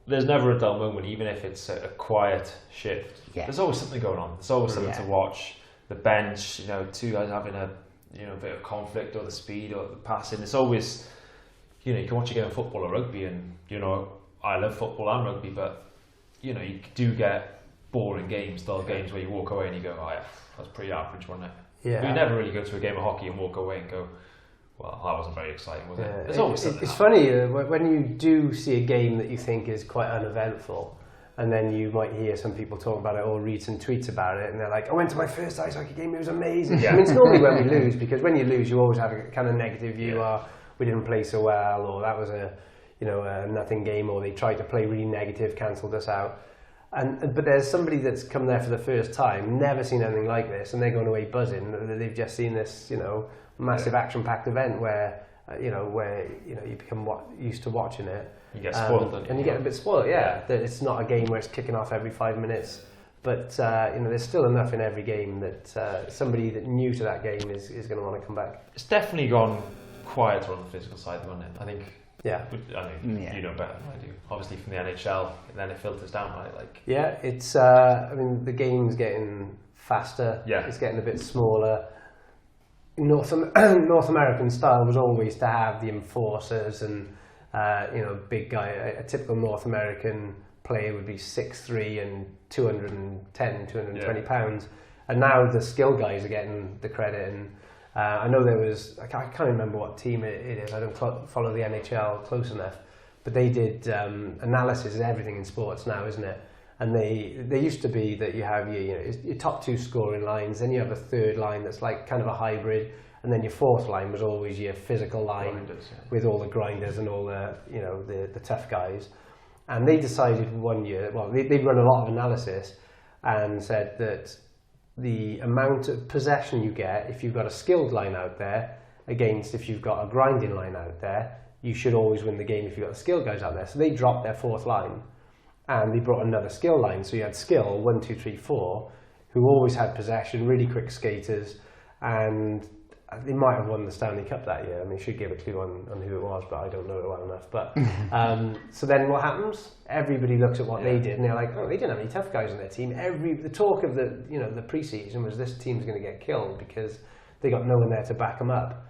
S3: there's never a dull moment, even if it's a quiet shift. Yeah. There's always something going on. There's always something to watch. The bench, you know, two guys having a bit of conflict, or the speed, or the passing. It's always, you know, you can watch a game of football or rugby, and you know, I love football and rugby, but you know, you do get boring games, dull games where you walk away and you go, oh yeah, that's pretty average, wasn't it? Yeah. But you never really go to a game of hockey and walk away and go, well, that wasn't very exciting, was it? There's always something.
S2: It's funny when you do see a game that you think is quite uneventful, and then you might hear some people talk about it or read some tweets about it, and they're like, I went to my first ice hockey game, it was amazing. Yeah. I mean, it's normally when we lose, because when you lose, you always have a kind of negative view, we didn't play so well, or that was a nothing game, or they tried to play really negative, cancelled us out. But there's somebody that's come there for the first time, never seen anything like this, and they're going away buzzing. They've just seen this, you know, massive action-packed event where you become used to watching it.
S3: You get spoiled, don't you?
S2: And you get a bit spoiled. Yeah. That it's not a game where it's kicking off every 5 minutes, but you know, there's still enough in every game that somebody that new to that game is going to want to come back.
S3: It's definitely gone quieter on the physical side, hasn't it? I think.
S2: Yeah.
S3: I mean, you know better than I do. Obviously, from the NHL, then it filters down, right? Like.
S2: Yeah, it's. I mean, the game's getting faster. Yeah. It's getting a bit smaller. North American style was always to have the enforcers and big guy. A typical North American player would be 6'3" and 220 pounds, and now the skill guys are getting the credit. And I know there was, I can't remember what team it is. I don't follow the NHL close enough, but they did analysis of everything in sports now, isn't it? And they used to be that you have your top two scoring lines, then you have a third line that's like kind of a hybrid, and then your fourth line was always your physical line with all the grinders and all the the tough guys. And they decided one year, well, they'd run a lot of analysis and said that the amount of possession you get if you've got a skilled line out there against if you've got a grinding line out there, you should always win the game if you've got the skilled guys out there. So they dropped their fourth line. and they brought another skill line. So you had skill 1, 2, 3, 4, who always had possession, really quick skaters, and they might have won the Stanley Cup that year. I mean, should give a clue on who it was, but I don't know it well enough. But so then what happens? Everybody looks at what they did, and they're like, oh, they didn't have any tough guys on their team. The talk of the pre-season was this team's going to get killed because they got no one there to back them up.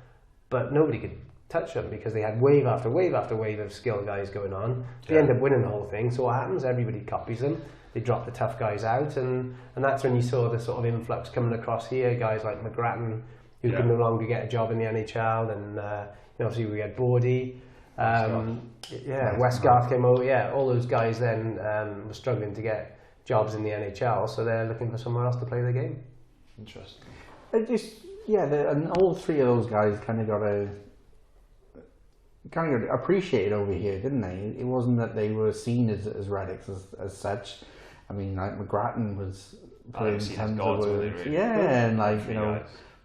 S2: But nobody could touch them because they had wave after wave after wave of skill guys going on. They end up winning the whole thing. So what happens? Everybody copies them. They drop the tough guys out, and that's when you saw the sort of influx coming across here. Guys like McGrattan, who could no longer get a job in the NHL, and obviously we had Bordy, Westgarth came over. All those guys then were struggling to get jobs in the NHL, so they're looking for somewhere else to play their game.
S3: Interesting.
S1: And all three of those guys kind of got appreciated over here, didn't they? It wasn't that they were seen as relics as such. I mean, like McGrattan was playing tons of words, and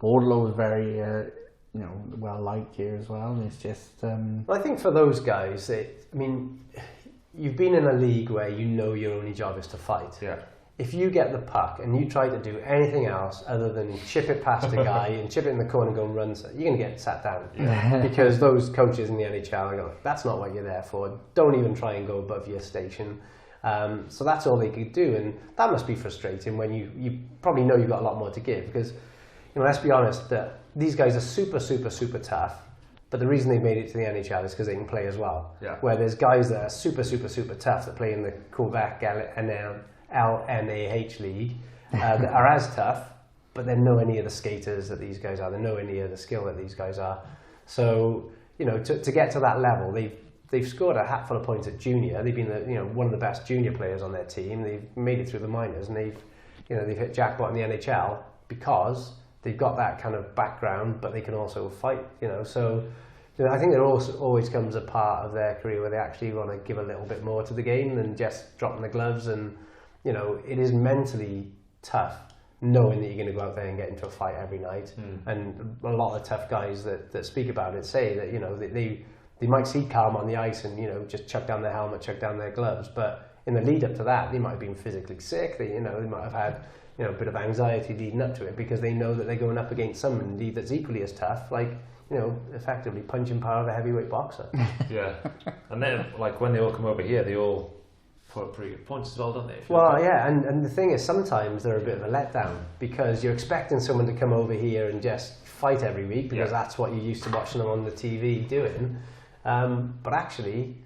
S1: Bordelot was very, well liked here as well. And it's just.
S2: I think for those guys, you've been in a league where you know your only job is to fight.
S3: Yeah.
S2: If you get the puck and you try to do anything else other than chip it past a guy and chip it in the corner and go and run, you're going to get sat down. Yeah. Because those coaches in the NHL are going, that's not what you're there for. Don't even try and go above your station. So that's all they could do, and that must be frustrating when you probably know you've got a lot more to give, because let's be honest, that these guys are super, super, super tough, but the reason they've made it to the NHL is because they can play as well.
S3: Yeah.
S2: Where there's guys that are super, super, super tough that play in the Quebec LNAH League that are as tough, but they're nowhere near the skaters that these guys are. They're nowhere near the skill that these guys are. So, to get to that level, they've scored a hatful of points at junior. They've been one of the best junior players on their team. They've made it through the minors, and they've hit jackpot in the NHL because they've got that kind of background, but they can also fight. So I think there also always comes a part of their career where they actually want to give a little bit more to the game than just dropping the gloves. And it is mentally tough knowing that you're going to go out there and get into a fight every night. And a lot of tough guys that speak about it say that they might see calm on the ice and just chuck down their helmet, chuck down their gloves, but in the lead up to that they might have been physically sick. They might have had a bit of anxiety leading up to it because they know that they're going up against somebody that's equally as tough, like effectively punching power of a heavyweight boxer.
S3: Yeah, and then when they all come over here, they all put up pretty good points as well, don't they?
S2: Well, yeah, and the thing is, sometimes they're a bit of a letdown because you're expecting someone to come over here and just fight every week because that's what you're used to watching them on the TV doing. But actually,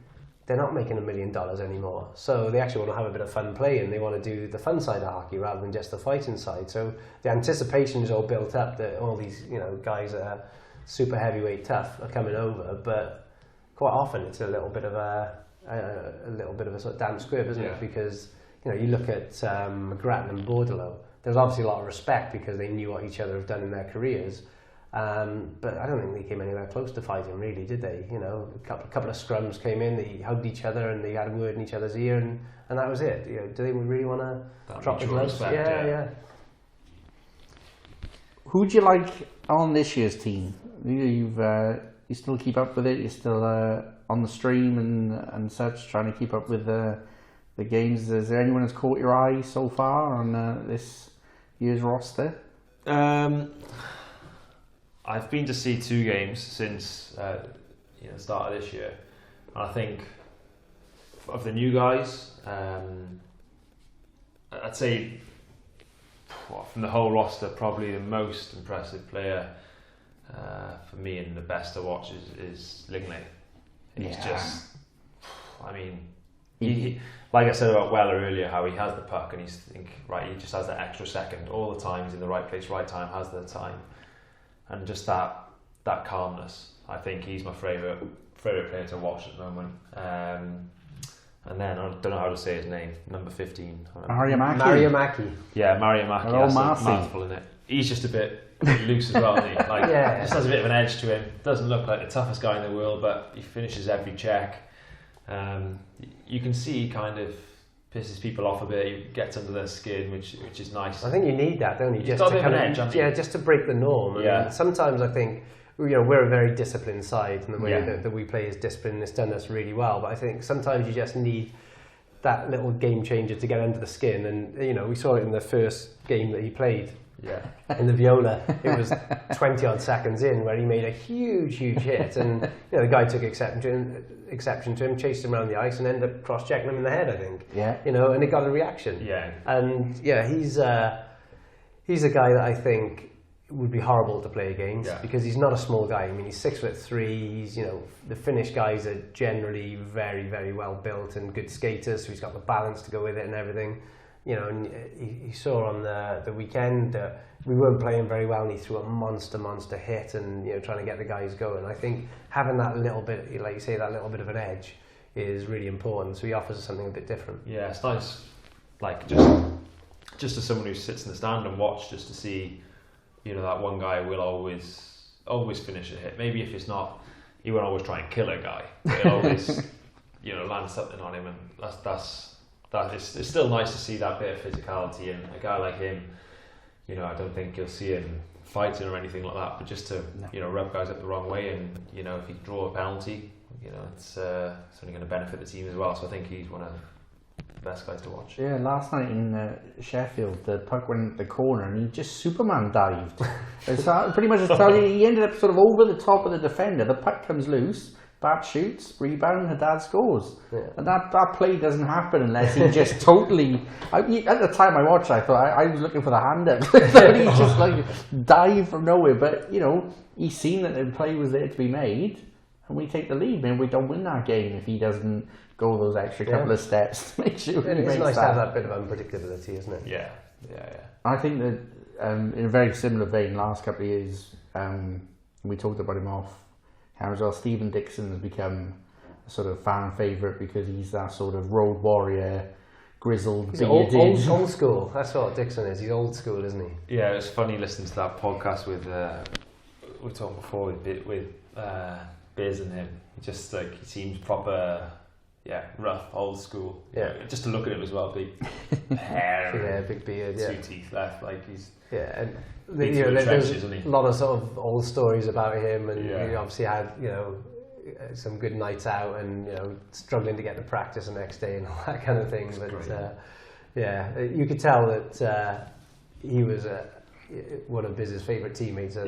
S2: they're not making $1 million anymore. So they actually want to have a bit of fun playing. They want to do the fun side of hockey rather than just the fighting side. So the anticipation is all built up that all these guys that are super heavyweight tough are coming over. But quite often it's a little bit of a sort of damp squib, isn't it? Because you look at McGrattan and Bordelot. There's obviously a lot of respect because they knew what each other have done in their careers. But I don't think they came anywhere close to fighting, really, did they? A couple of scrums came in, they hugged each other and they had a word in each other's ear, and that was it. Do they really want to drop the gloves? Yeah.
S1: Who do you like on this year's team? You still keep up with it? You're still on the stream and such, trying to keep up with the games. Is there anyone that's caught your eye so far on this year's roster?
S3: I've been to see 2 games since the start of this year, and I think of the new guys, I'd say from the whole roster, probably the most impressive player for me and the best to watch is Lingley. He's just, he, like I said about Weller earlier, how he has the puck and he just has that extra second all the time. He's in the right place, right time, has the time. And just that calmness. I think he's my favourite player to watch at the moment. And then I don't know how to say his name. Number 15.
S2: Mariamaki.
S3: Yeah, Mariamaki. That's a mouthful in it. He's just a bit loose as well, isn't he? Just has a bit of an edge to him. Doesn't look like the toughest guy in the world, but he finishes every check. You can see he kind of pisses people off a bit. He gets under their skin, which is nice.
S2: I think you need that, don't you?
S3: Just to kind of edge,
S2: just to break the norm.
S3: Yeah.
S2: And sometimes I think we're a very disciplined side, and the way that we play is disciplined. It's done us really well. But I think sometimes you just need that little game changer to get under the skin, and we saw it in the first game that he played.
S3: Yeah.
S2: In the Viola, it was 20 odd seconds in where he made a huge hit, and the guy took exception to him, chased him around the ice, and ended up cross-checking him in the head, I think.
S1: Yeah.
S2: And it got a reaction.
S3: Yeah.
S2: And he's a guy that I think would be horrible to play against because he's not a small guy. I mean, he's 6'3". He's the Finnish guys are generally very, very well built and good skaters, so he's got the balance to go with it and everything. And he saw on the weekend that we weren't playing very well, and he threw a monster hit, and trying to get the guys going. I think having that little bit, like you say, that little bit of an edge is really important. So he offers us something a bit different.
S3: Yeah, it's nice, like just as someone who sits in the stand and watch, just to see, that one guy will always finish a hit. Maybe if it's not, he won't always try and kill a guy. He'll always, land something on him, and it's still nice to see that bit of physicality. And a guy like him, I don't think you'll see him fighting or anything like that, but just to rub guys up the wrong way, and if he draw a penalty, it's only going to benefit the team as well. So I think he's one of the best guys to watch.
S1: Yeah, last night in Sheffield, the puck went into the corner and he just Superman dived. It's pretty much he ended up sort of over the top of the defender. The puck comes loose. Bat shoots, rebound, Haddad scores. Yeah. And that play doesn't happen unless he just totally... at the time I watched, I thought I was looking for the hand up. He just dived from nowhere. But, he's seen that the play was there to be made, and we take the lead. Maybe we don't win that game if he doesn't go those extra couple of steps to make sure he makes
S2: It's nice
S1: that.
S2: to have that bit of unpredictability, isn't it?
S3: Yeah.
S1: I think that in a very similar vein, last couple of years, we talked about him off as well. Stephen Dixon has become a sort of fan favourite because he's that sort of road warrior, grizzled, bearded.
S2: Old school. That's what Dixon is. He's old school, isn't he?
S3: Yeah, it was funny listening to that podcast with we talked before with Biz and him. Just he seems proper, rough, old school. Yeah, just to look at him as well, big hair,
S2: big beard,
S3: 2 teeth left, he's
S2: and there's a lot of sort of old stories about him, and he obviously had some good nights out, and struggling to get to practice the next day and all that kind of thing. But you could tell that he was one of Biz's favourite teammates that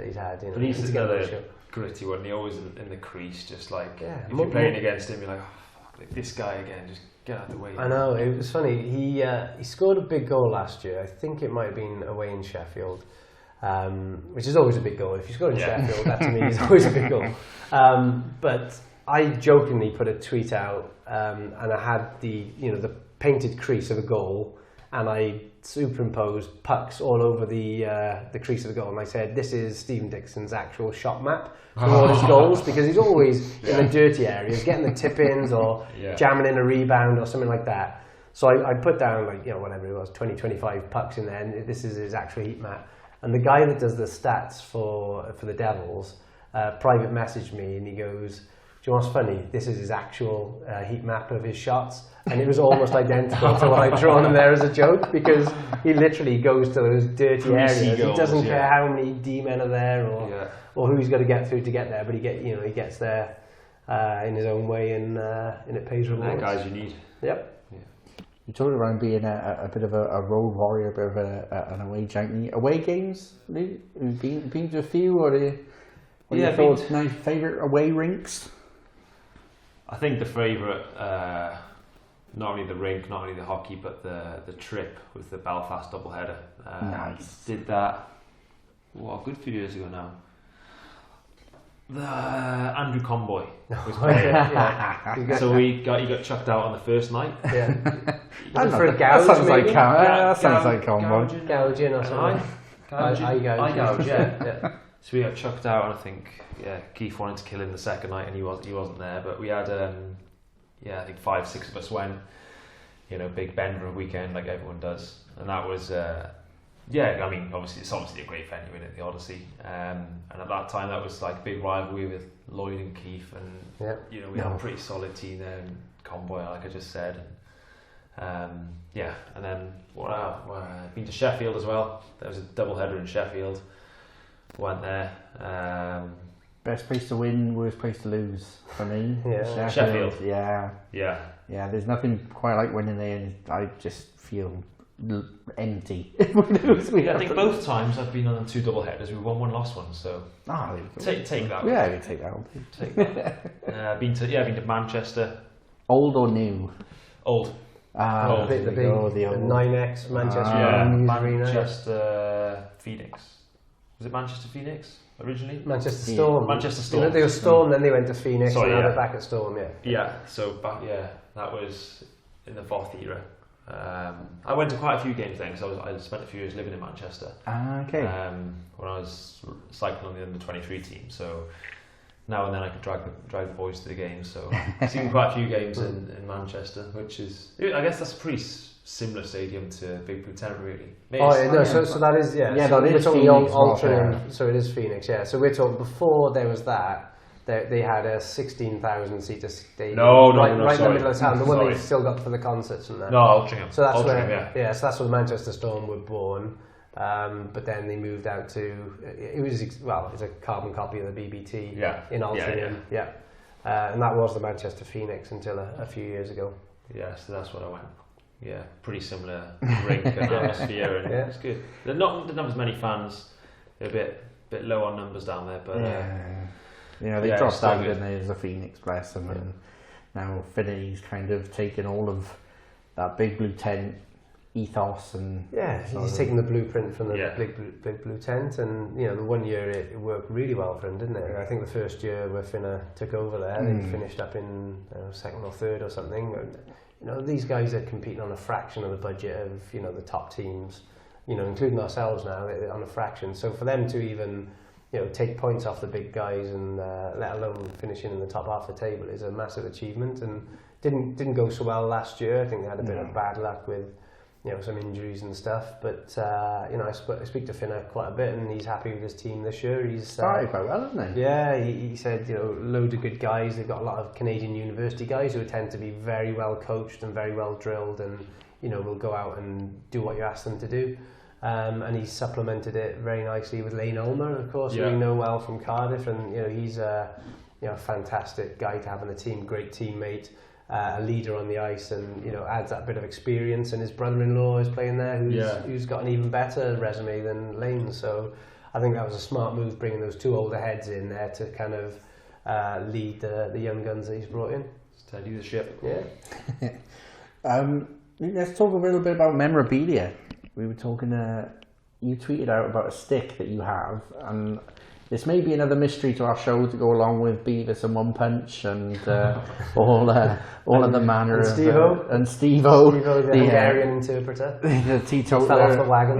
S2: he's had.
S3: But he's another gritty one. He always in the crease, just if you're playing against him, you're like, oh, fuck, this guy again, just get out of the way.
S2: I know, it was funny. He scored a big goal last year. I think it might have been away in Sheffield, which is always a big goal. If you score in Sheffield, that to me is always a big goal. But I jokingly put a tweet out, and I had the painted crease of a goal, and I superimposed pucks all over the crease of the goal, and I said, this is Stephen Dixon's actual shot map for all his goals, because he's always in the dirty areas, getting the tip-ins or jamming in a rebound or something like that. So I put down whatever it was, 20-25 pucks in there, and this is his actual heat map. And the guy that does the stats for the Devils private messaged me, and he goes, do you know what's funny? This is his actual heat map of his shots, and it was almost identical to what I'd drawn in there as a joke, because he literally goes to those dirty areas. He doesn't care how many D-men are there or who he's got to get through to get there, but he gets there in his own way, and it pays rewards.
S3: Guys you need.
S2: Yep.
S1: Yeah. You talked about being a bit of a road warrior, a bit of an away junkie. Away games? Have you been to a few, or what are your thoughts? Favourite away rinks?
S3: I think the favourite, not only the rink, not only the hockey, but the trip was the Belfast doubleheader.
S1: Nice.
S3: Did that, a good few years ago now. The Andrew Conboy was playing. So he got chucked out on the first night.
S2: Yeah.
S1: That sounds like Conboy.
S2: Gouging or something. I gouge,
S3: yeah. So we got chucked out, and I think Keith wanted to kill him the second night, and he wasn't there. But we had I think 5-6 of us went. Big bend for a weekend like everyone does, and that was I mean, obviously it's a great venue in it, the Odyssey, and at that time that was like big rivalry with Lloyd and Keith, and we had a pretty solid team there, and Conboy, like I just said, and then I've been to Sheffield as well. There was a doubleheader in Sheffield. Went there.
S1: Best place to win, worst place to lose for me.
S3: Sheffield.
S1: Yeah. Yeah, there's nothing quite like winning there, and I just feel empty. I
S3: think both times I've been on 2 double headers. We won one, lost one. So take that.
S1: Yeah, we take that.
S3: Take that. Been to Manchester.
S1: Old or new?
S3: Old.
S2: The big 9X Manchester
S3: Manchester Phoenix. Was it Manchester Phoenix originally?
S2: Manchester Storm.
S3: Manchester Storm.
S2: They were Storm, then they went to Phoenix, and now they're back at Storm. That was in the Voth era. I went to quite a few games then because I spent a few years living in Manchester.
S1: Okay.
S3: When I was cycling on the under-23 team, so now and then I could drive the boys to the games. So I've seen quite a few games in Manchester, which is, I guess that's a pretty similar stadium to Big Blue Tent, really.
S2: So that is we're talking Phoenix, Altrincham, so it is Phoenix, yeah. So we're talking before there was that. They had a 16,000 seater stadium right in the middle of town. The one they've still got for the concerts and that.
S3: No, Altrincham.
S2: So that's so that's where Manchester Storm were born. But then they moved out to it's a carbon copy of the BBT in Altrincham. And that was the Manchester Phoenix until a few years ago.
S3: Yeah, so that's what I went. Yeah, pretty similar rink and atmosphere, and it's good. There's not as many fans. They're a bit low on numbers down there, but
S1: they dropped down, didn't they, as a Phoenix, bless them, and now Finity's kind of taken all of that Big Blue Tent ethos and
S2: he's taken the blueprint from the big blue tent, and the 1 year it worked really well for him, didn't it? I think the first year where Finna took over there, they finished up in second or third or something. These guys are competing on a fraction of the budget of the top teams, including ourselves now, on a fraction. So for them to even take points off the big guys and let alone finishing in the top half of the table is a massive achievement, and didn't go so well last year. I think they had a bit of bad luck with some injuries and stuff, but I speak to Finna quite a bit, and he's happy with his team this year. He's
S1: started quite well, hasn't he?
S2: Yeah, he said loads of good guys. They've got a lot of Canadian university guys who tend to be very well coached and very well drilled, and will go out and do what you ask them to do. And he's supplemented it very nicely with Lane Ulmer, of course, who we know well from Cardiff, and he's a fantastic guy to have on the team, great teammate. A leader on the ice, and adds that bit of experience, and his brother-in-law is playing there who's got an even better resume than Lane, so I think that was a smart move, bringing those two older heads in there to kind of lead the young guns that he's brought in.
S3: Steady the ship.
S1: Let's talk a little bit about memorabilia. We were talking, you tweeted out about a stick that you have, and this may be another mystery to our show to go along with Beavis and One Punch and all of the manner
S2: and
S1: of Steve-O,
S2: the Hungarian interpreter,
S1: the teetotaler,
S2: fell off the wagon.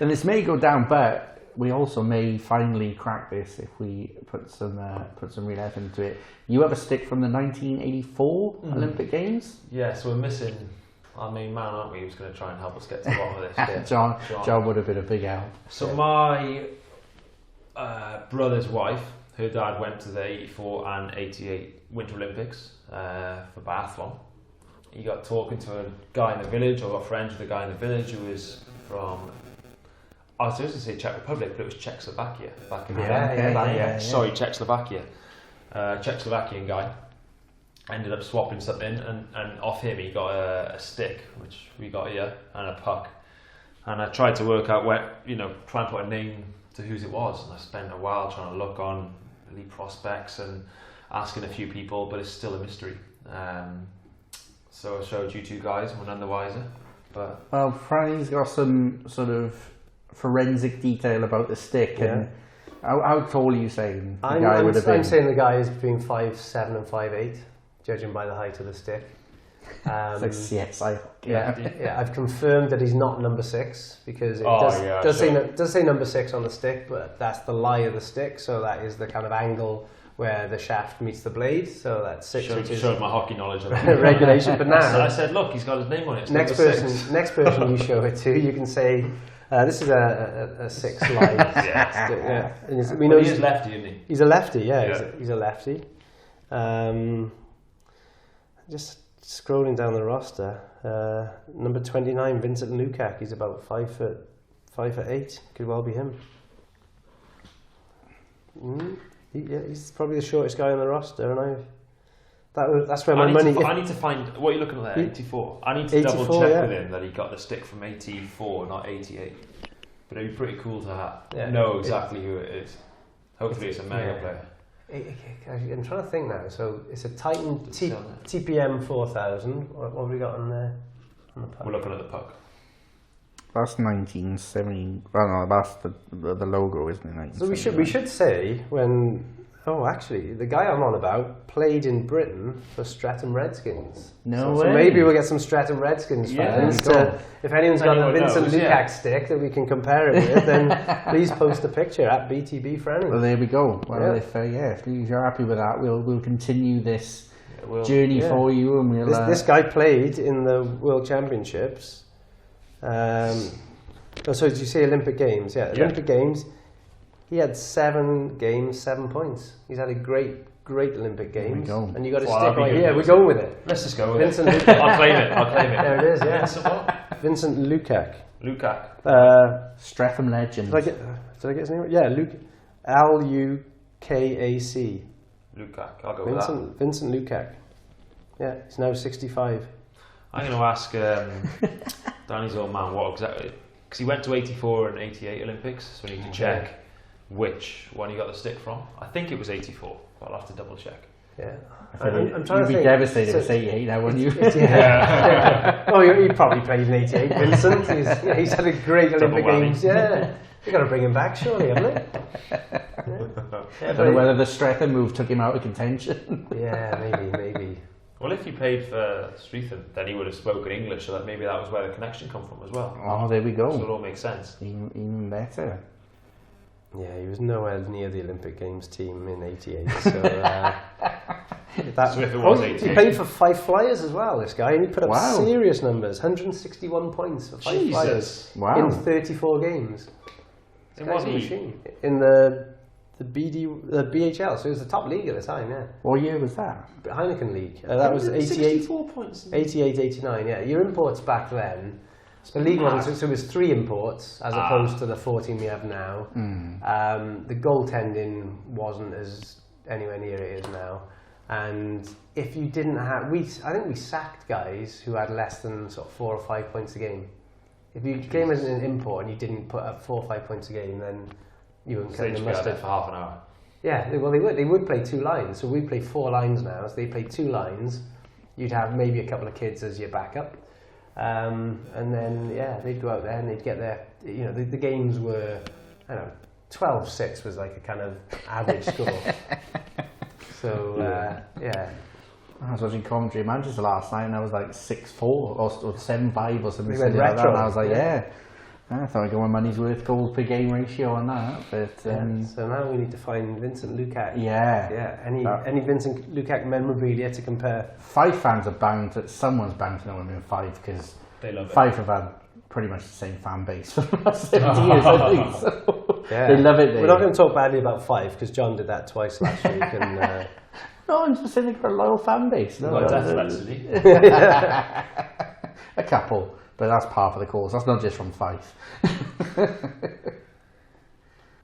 S1: And this may go down, but we also may finally crack this if we put some real effort into it. You have a stick from the 1984 Olympic Games.
S3: Yes, we're missing our main man, aren't we? Who's going to try and help us get to the bottom of this?
S1: John would have been a big help.
S3: So my brother's wife, her dad went to the 84 and 88 Winter Olympics for biathlon. He got talking to a guy in the village, or got friends with a guy in the village who was from, I was supposed to say Czech Republic, but it was Czechoslovakia back in the day. Sorry, Czechoslovakia. Czechoslovakian guy. Ended up swapping something, and off him he got a stick, which we got here, and a puck. And I tried to work out where, try and put a name to whose it was, and I spent a while trying to look on elite prospects and asking a few people, but it's still a mystery. So I showed you two guys, we're none the wiser. But
S1: Franny's got some sort of forensic detail about the stick, and how tall are you saying the guy would have been?
S2: I'm saying the guy is between 5'7" and 5'8", judging by the height of the stick. I've confirmed that he's not number 6, because it does say number 6 on the stick, but that's the lie of the stick, so that is the kind of angle where the shaft meets the blade, so that's 6.
S3: Showed my hockey knowledge of
S2: regulation, but now
S3: I said, look, he's got his name on it.
S2: Next person you show it to, you can say, this is a 6 lie.
S3: We know he's lefty, isn't he?
S2: He's a lefty, he's a lefty. Just scrolling down the roster, number 29, Vincent Lukac. He's about 5'8". Could well be him. He's probably the shortest guy on the roster, and That's where my money...
S3: I need to find... What are you looking at there? 84? I need to double check with him that he got the stick from 84, not 88. But it'd be pretty cool to know exactly who it is. Hopefully it's a mega player.
S2: I'm trying to think now. So it's a Titan TPM 4000. What have we got on there? On the puck?
S3: We're looking at the puck.
S1: That's 1970. Well, no, that's the logo, isn't it?
S2: So we should say when. Oh, actually, the guy I'm on about played in Britain for Stratton Redskins. So maybe we'll get some Stratton Redskins fans. If anyone's got a Vincent Lukac stick that we can compare it with, then please post a picture at BTB Friendly.
S1: Well, there we go. Well, if you're happy with that, we'll continue this journey for you, and we'll.
S2: This guy played in the World Championships. So did you say Olympic Games? Yeah, Olympic Games. He had 7 games, 7 points. He's had a great Olympic Games. And you got to stick right here. We're going with it.
S3: Let's just go with
S2: Vincent
S3: it. I'll claim it.
S2: There it is, yeah.
S3: Vincent what?
S2: Vincent Lukac.
S1: Streatham legend.
S2: Did I get his name right? Yeah, Lukac.
S3: Lukac, I'll go with that.
S2: Vincent Lukac. Yeah, he's now 65.
S3: I'm going to ask Danny's old man what exactly... Because he went to 84 and 88 Olympics, so we need to check which one he got the stick from. I think it was 84, but I'll have to double check.
S2: Yeah.
S1: I'm trying to think. You'd be devastated if it's 88 now, wouldn't you?
S2: Oh, he probably played in 88, Vincent. He's had a great Olympic Games. Yeah. You've got to bring him back, surely, haven't they?
S1: I don't know whether the Streatham move took him out of contention.
S2: Yeah, maybe.
S3: Well, if he played for Streatham, then he would have spoken English, so that maybe that was where the connection come from as well.
S1: Oh, there we go.
S3: So it all makes sense.
S1: Even better.
S2: Yeah, he was nowhere near the Olympic Games team in 88. So,
S3: so if it was 88.
S2: He played for Fife Flyers as well, this guy, and he put up serious numbers. 161 points for Fife Flyers in 34 games.
S3: In what league?
S2: In the BHL, so it was the top league at the time, yeah.
S1: What year was that?
S2: Heineken League. That was 88,
S3: 64 points.
S2: 88, 89, yeah. Your imports back then, the league wasn't, so it was 3 imports as opposed to the 14 we have now. The goaltending wasn't as anywhere near it is now. And if you didn't have, I think we sacked guys who had less than sort of 4 or 5 points a game. If you came as an import and you didn't put up 4 or 5 points a game, then you wouldn't cut the mustard
S3: for half an hour.
S2: Yeah, well they would play 2 lines. So we play 4 lines now. So they play 2 lines. You'd have maybe a couple of kids as your backup, and then they'd go out there and they'd get their. You know, the games were, I don't know, 12-6 was like a kind of average score. So
S1: I was watching commentary in Manchester last night, and I was like 6-4 or 7-5 or something like
S2: that.
S1: And I was like, I thought I got my money's worth goals per game ratio on that. But
S2: so now we need to find Vincent Lukac. Any Vincent Lukac memorabilia to compare.
S1: Fife fans are bound to, someone's bound to know him in Fife, because Fife have had pretty much the same fan base for the last 70 years, I think. So they love it there.
S2: We're not going to talk badly about Fife, because John did that twice last week. And
S1: no, I'm just saying they've got a loyal fan base. No, a couple. But that's part of the cause. That's not just from Fife.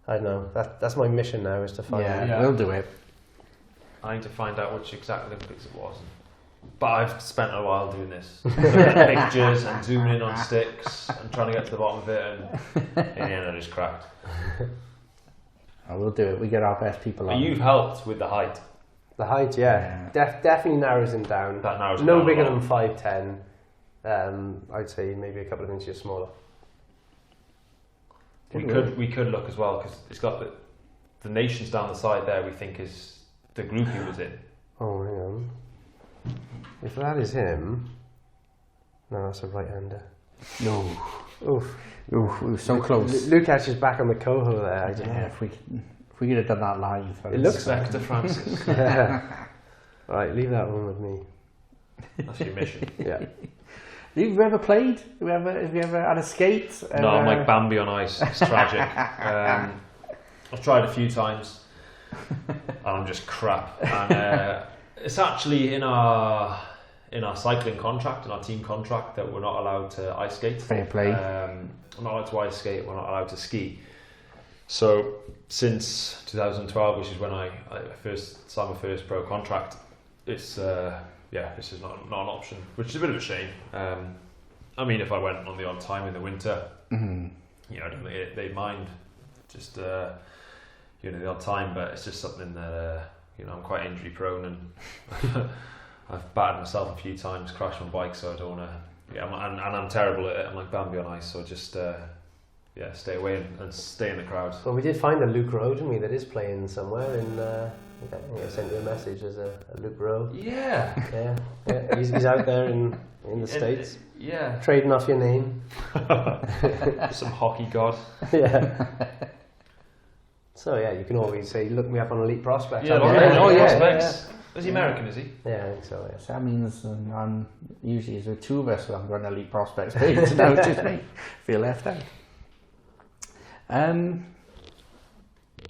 S2: I know. That's my mission now, is to find out.
S1: Yeah, we'll do it.
S3: I need to find out which exact Olympics it was. But I've spent a while doing this. Pictures and zooming in on sticks and trying to get to the bottom of it, and in the end I just cracked.
S1: We'll do it. We get our best people on.
S3: But you've helped with the height.
S2: The height, definitely narrows him down.
S3: That narrows him
S2: down.
S3: No
S2: bigger than 5'10". I'd say maybe a couple of inches smaller.
S3: We could look as well, because it's got the nations down the side there. We think is the group he was in.
S2: Oh, hang on. If that is him, no, that's a right-hander.
S1: No.
S2: Oof.
S1: We were so close.
S2: Lukac is back on the coho there.
S1: If we could have done that live.
S2: It looks
S3: Spectre Francis.
S2: Right, leave that one with me.
S3: That's your mission.
S2: Yeah.
S1: Have you ever played? Have you ever had a skate?
S3: No, I'm like Bambi on ice. It's tragic. I've tried a few times, and I'm just crap. And it's actually in our cycling contract, in our team contract, that we're not allowed to ice skate.
S1: Fair play.
S3: We're not allowed to ice skate. We're not allowed to ski. So since 2012, which is when I first signed my first pro contract, it's this is not an option, which is a bit of a shame. I mean, if I went on the odd time in the winter, I don't think they'd mind just the odd time, but it's just something that I'm quite injury prone, and I've battered myself a few times, crashed my bike, so I don't want to. I'm terrible at it. I'm like Bambi on ice, so just stay away and stay in the crowd.
S2: Well, we did find a Luke Rowe, didn't we, that is playing somewhere in. I think I sent you a message as a Luke Rowe.
S3: Yeah.
S2: He's out there in the States.
S3: Yeah.
S2: Trading off your name.
S3: Some hockey god.
S2: Yeah. So you can always say, look me up on Elite Prospects.
S3: Prospects. Is he American, is he?
S2: Yeah, I think so, yeah.
S1: So that means I'm usually there's two of us, so I'm going Elite Prospects page, so now it's just me. Feel left out.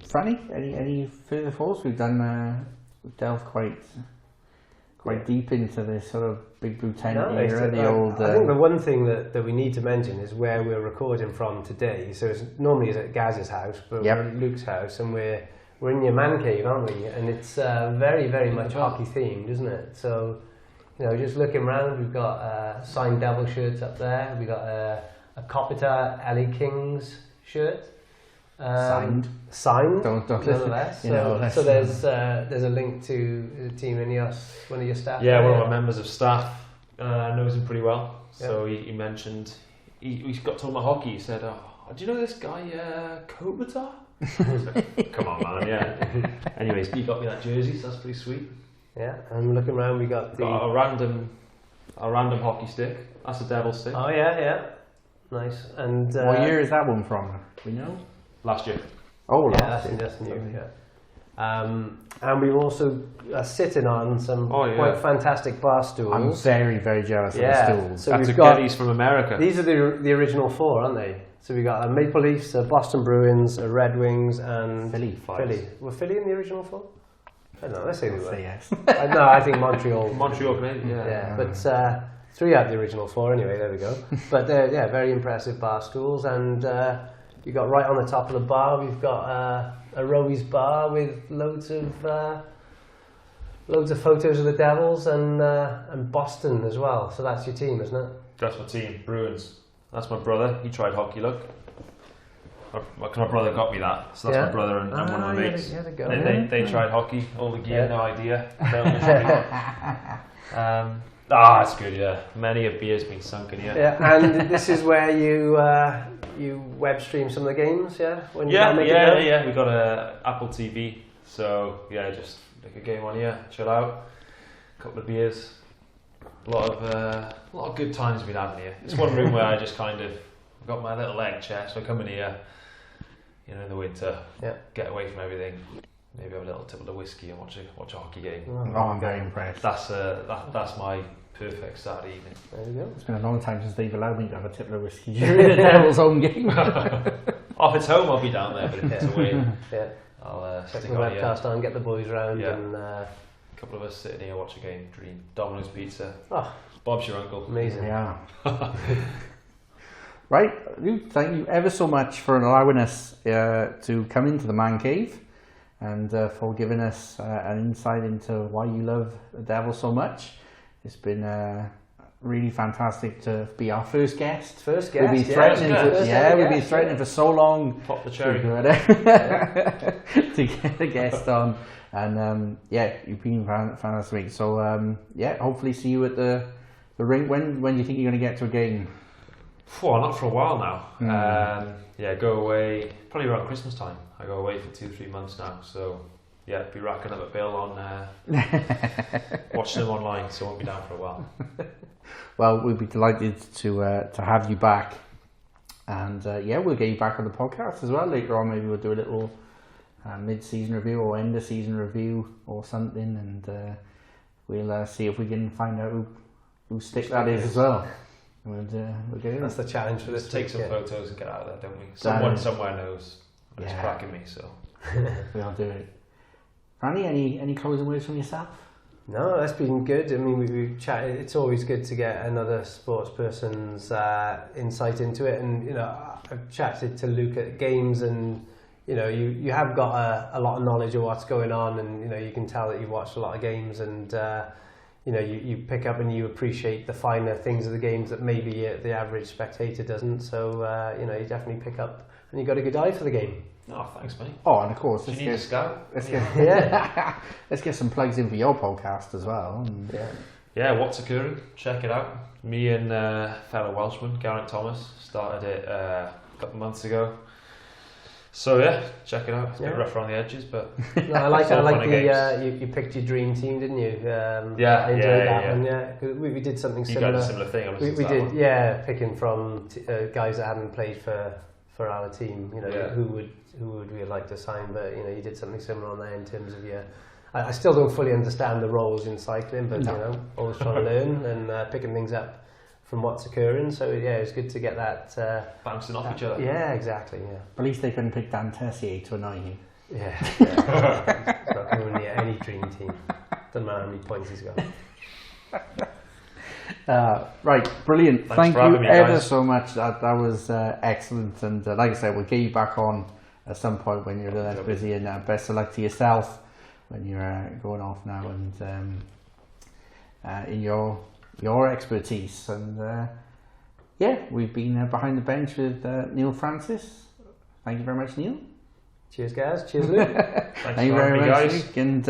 S1: Franny, any further thoughts? We've delved quite deep into this sort of Big Blue Tent era. I
S2: think the one thing that we need to mention is where we're recording from today. So it's normally at Gaz's house, but we're at Luke's house, and we're in your man cave, aren't we? And it's very, very much hockey themed, isn't it? So, just looking around, we've got signed Devil shirts up there. We've got a Copita LA Kings shirt. Signed,
S1: don't
S2: nonetheless. So there's a link to the team Ineos, one of your staff.
S3: Yeah, one of our members of staff knows him pretty well. So he mentioned we got talking about hockey. He said, "Do you know this guy Kopitar?" I was like, "Come on, man!" Yeah. Anyways, he got me that jersey, so that's pretty sweet.
S2: Yeah, and looking around, we got
S3: a random hockey stick. That's a devil stick.
S2: Oh yeah, nice. And
S1: what year is that one from? We know.
S3: Last year.
S1: Oh,
S2: that's new. Yeah. And we've also sitting on some quite fantastic bar stools.
S1: I'm very, very jealous of the stools.
S2: So
S3: that's we've got these from America.
S2: These are the original four, aren't they? So we got a Maple Leafs, a Boston Bruins, a Red Wings, and
S1: Philly.
S2: Were Philly in the original four? I don't know. Let's say we were.
S1: Say yes.
S2: No, I think Montreal.
S3: Canadian.
S2: Yeah, but three out the original four anyway. There we go. But very impressive bar stools, and you got right on the top of the bar. We've got a Rowe's bar with loads of photos of the Devils and Boston as well. So that's your team, isn't it?
S3: That's my team, Bruins. That's my brother. He tried hockey. Look, my brother got me that. So that's my brother and one of my mates. They tried hockey. All the gear, no idea. It's good. Yeah, many a beer's been sunk in here.
S2: Yeah, and this is where you web stream some of the games. Yeah. When you
S3: We got a Apple TV. So just like a game on here, chill out, a couple of beers. A lot of good times we've been having here. It's one room where I just kind of got my little egg chair, so I come in here, in the winter, get away from everything, maybe have a little tip of the whiskey and watch a hockey game.
S1: Oh, I'm very impressed.
S3: That's my perfect Saturday evening.
S2: There you go.
S1: It's been a long time since they've allowed me to have a tip of the whiskey during the Devils home game.
S3: If it's home, I'll be down there, but if it's away, I'll
S2: stick
S3: stick
S2: the
S3: on
S2: webcast on, get the boys round, and
S3: a couple of us sitting here, watch a game, dream. Domino's pizza.
S2: Oh,
S3: Bob's your uncle.
S2: Amazing.
S1: Yeah. Right, Luke, thank you ever so much for allowing us to come into the man cave and for giving us an insight into why you love the Devils so much. It's been really fantastic to be our first guest.
S2: We've been
S1: we've been threatening for so long.
S3: Pop the cherry.
S1: To get a guest on. And you've been fantastic. So hopefully see you at the rink. When do you think you're going to get to a game?
S3: Not for a while now. Go away probably around Christmas time. I go away for 2-3 months now. So be racking up a bill on watching them online. So I won't be down for a while.
S1: Well, we'd be delighted to have you back, and we'll get you back on the podcast as well later on. Maybe we'll do a little mid-season review or end-of-season review or something, and we'll see if we can find out who stick that is as well. We'll get it.
S2: That's the challenge for this.
S3: Take some photos and get out of there, don't we? Someone somewhere knows. It's cracking me, so
S1: we'll do it. Franny, any closing words from yourself?
S2: No, that's been good. I mean, we've chatted. It's always good to get another sports person's insight into it, and I've chatted to Luke at games, and you have got a lot of knowledge of what's going on, and you can tell that you've watched a lot of games, and you pick up and you appreciate the finer things of the games that maybe the average spectator doesn't. So you definitely pick up, and you got a good eye for the game.
S3: Oh, thanks, mate.
S1: Oh, and of course,
S3: you need a scout.
S1: Let's get some plugs in for your podcast as well. And,
S3: yeah, What's Occurring? Check it out. Me and fellow Welshman Garrett Thomas started it a couple of months ago. So yeah, check it out. It's a bit rough around the edges, but
S2: no, I like you picked your dream team, didn't you? I enjoyed that one. Yeah, we did something similar.
S3: You got a similar thing.
S2: We did, one. Picking from guys that hadn't played for our team. Who would we like to sign? But you did something similar on there in terms of your. I still don't fully understand the roles in cycling, but always trying to learn and picking things up from what's occurring. So yeah, it's good to get that
S3: bouncing off each other.
S2: Yeah, exactly. Yeah.
S1: At least they couldn't pick Dan Tessier to annoy you.
S2: Yeah. It's not going to any dream team. Doesn't matter how many points he's got.
S1: Right, brilliant.
S3: Thanks
S1: Thank you
S3: me,
S1: ever
S3: guys.
S1: so much. That was excellent, and like I said, we'll get you back on at some point when you're a little less busy. And best of luck to yourself when you're going off now, and in your expertise. And we've been behind the bench with Neil Francis. Thank you very much, Neil.
S2: Cheers, guys. Cheers, Luke.
S1: Thank you very much, Luke. And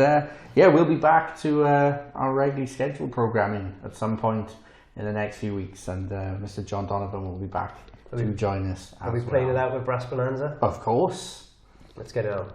S1: we'll be back to our regularly scheduled programming at some point in the next few weeks, and Mr. John Donovan will be back to join us.
S2: Are we playing it out with Brass Bonanza?
S1: Of course.
S2: Let's get it on.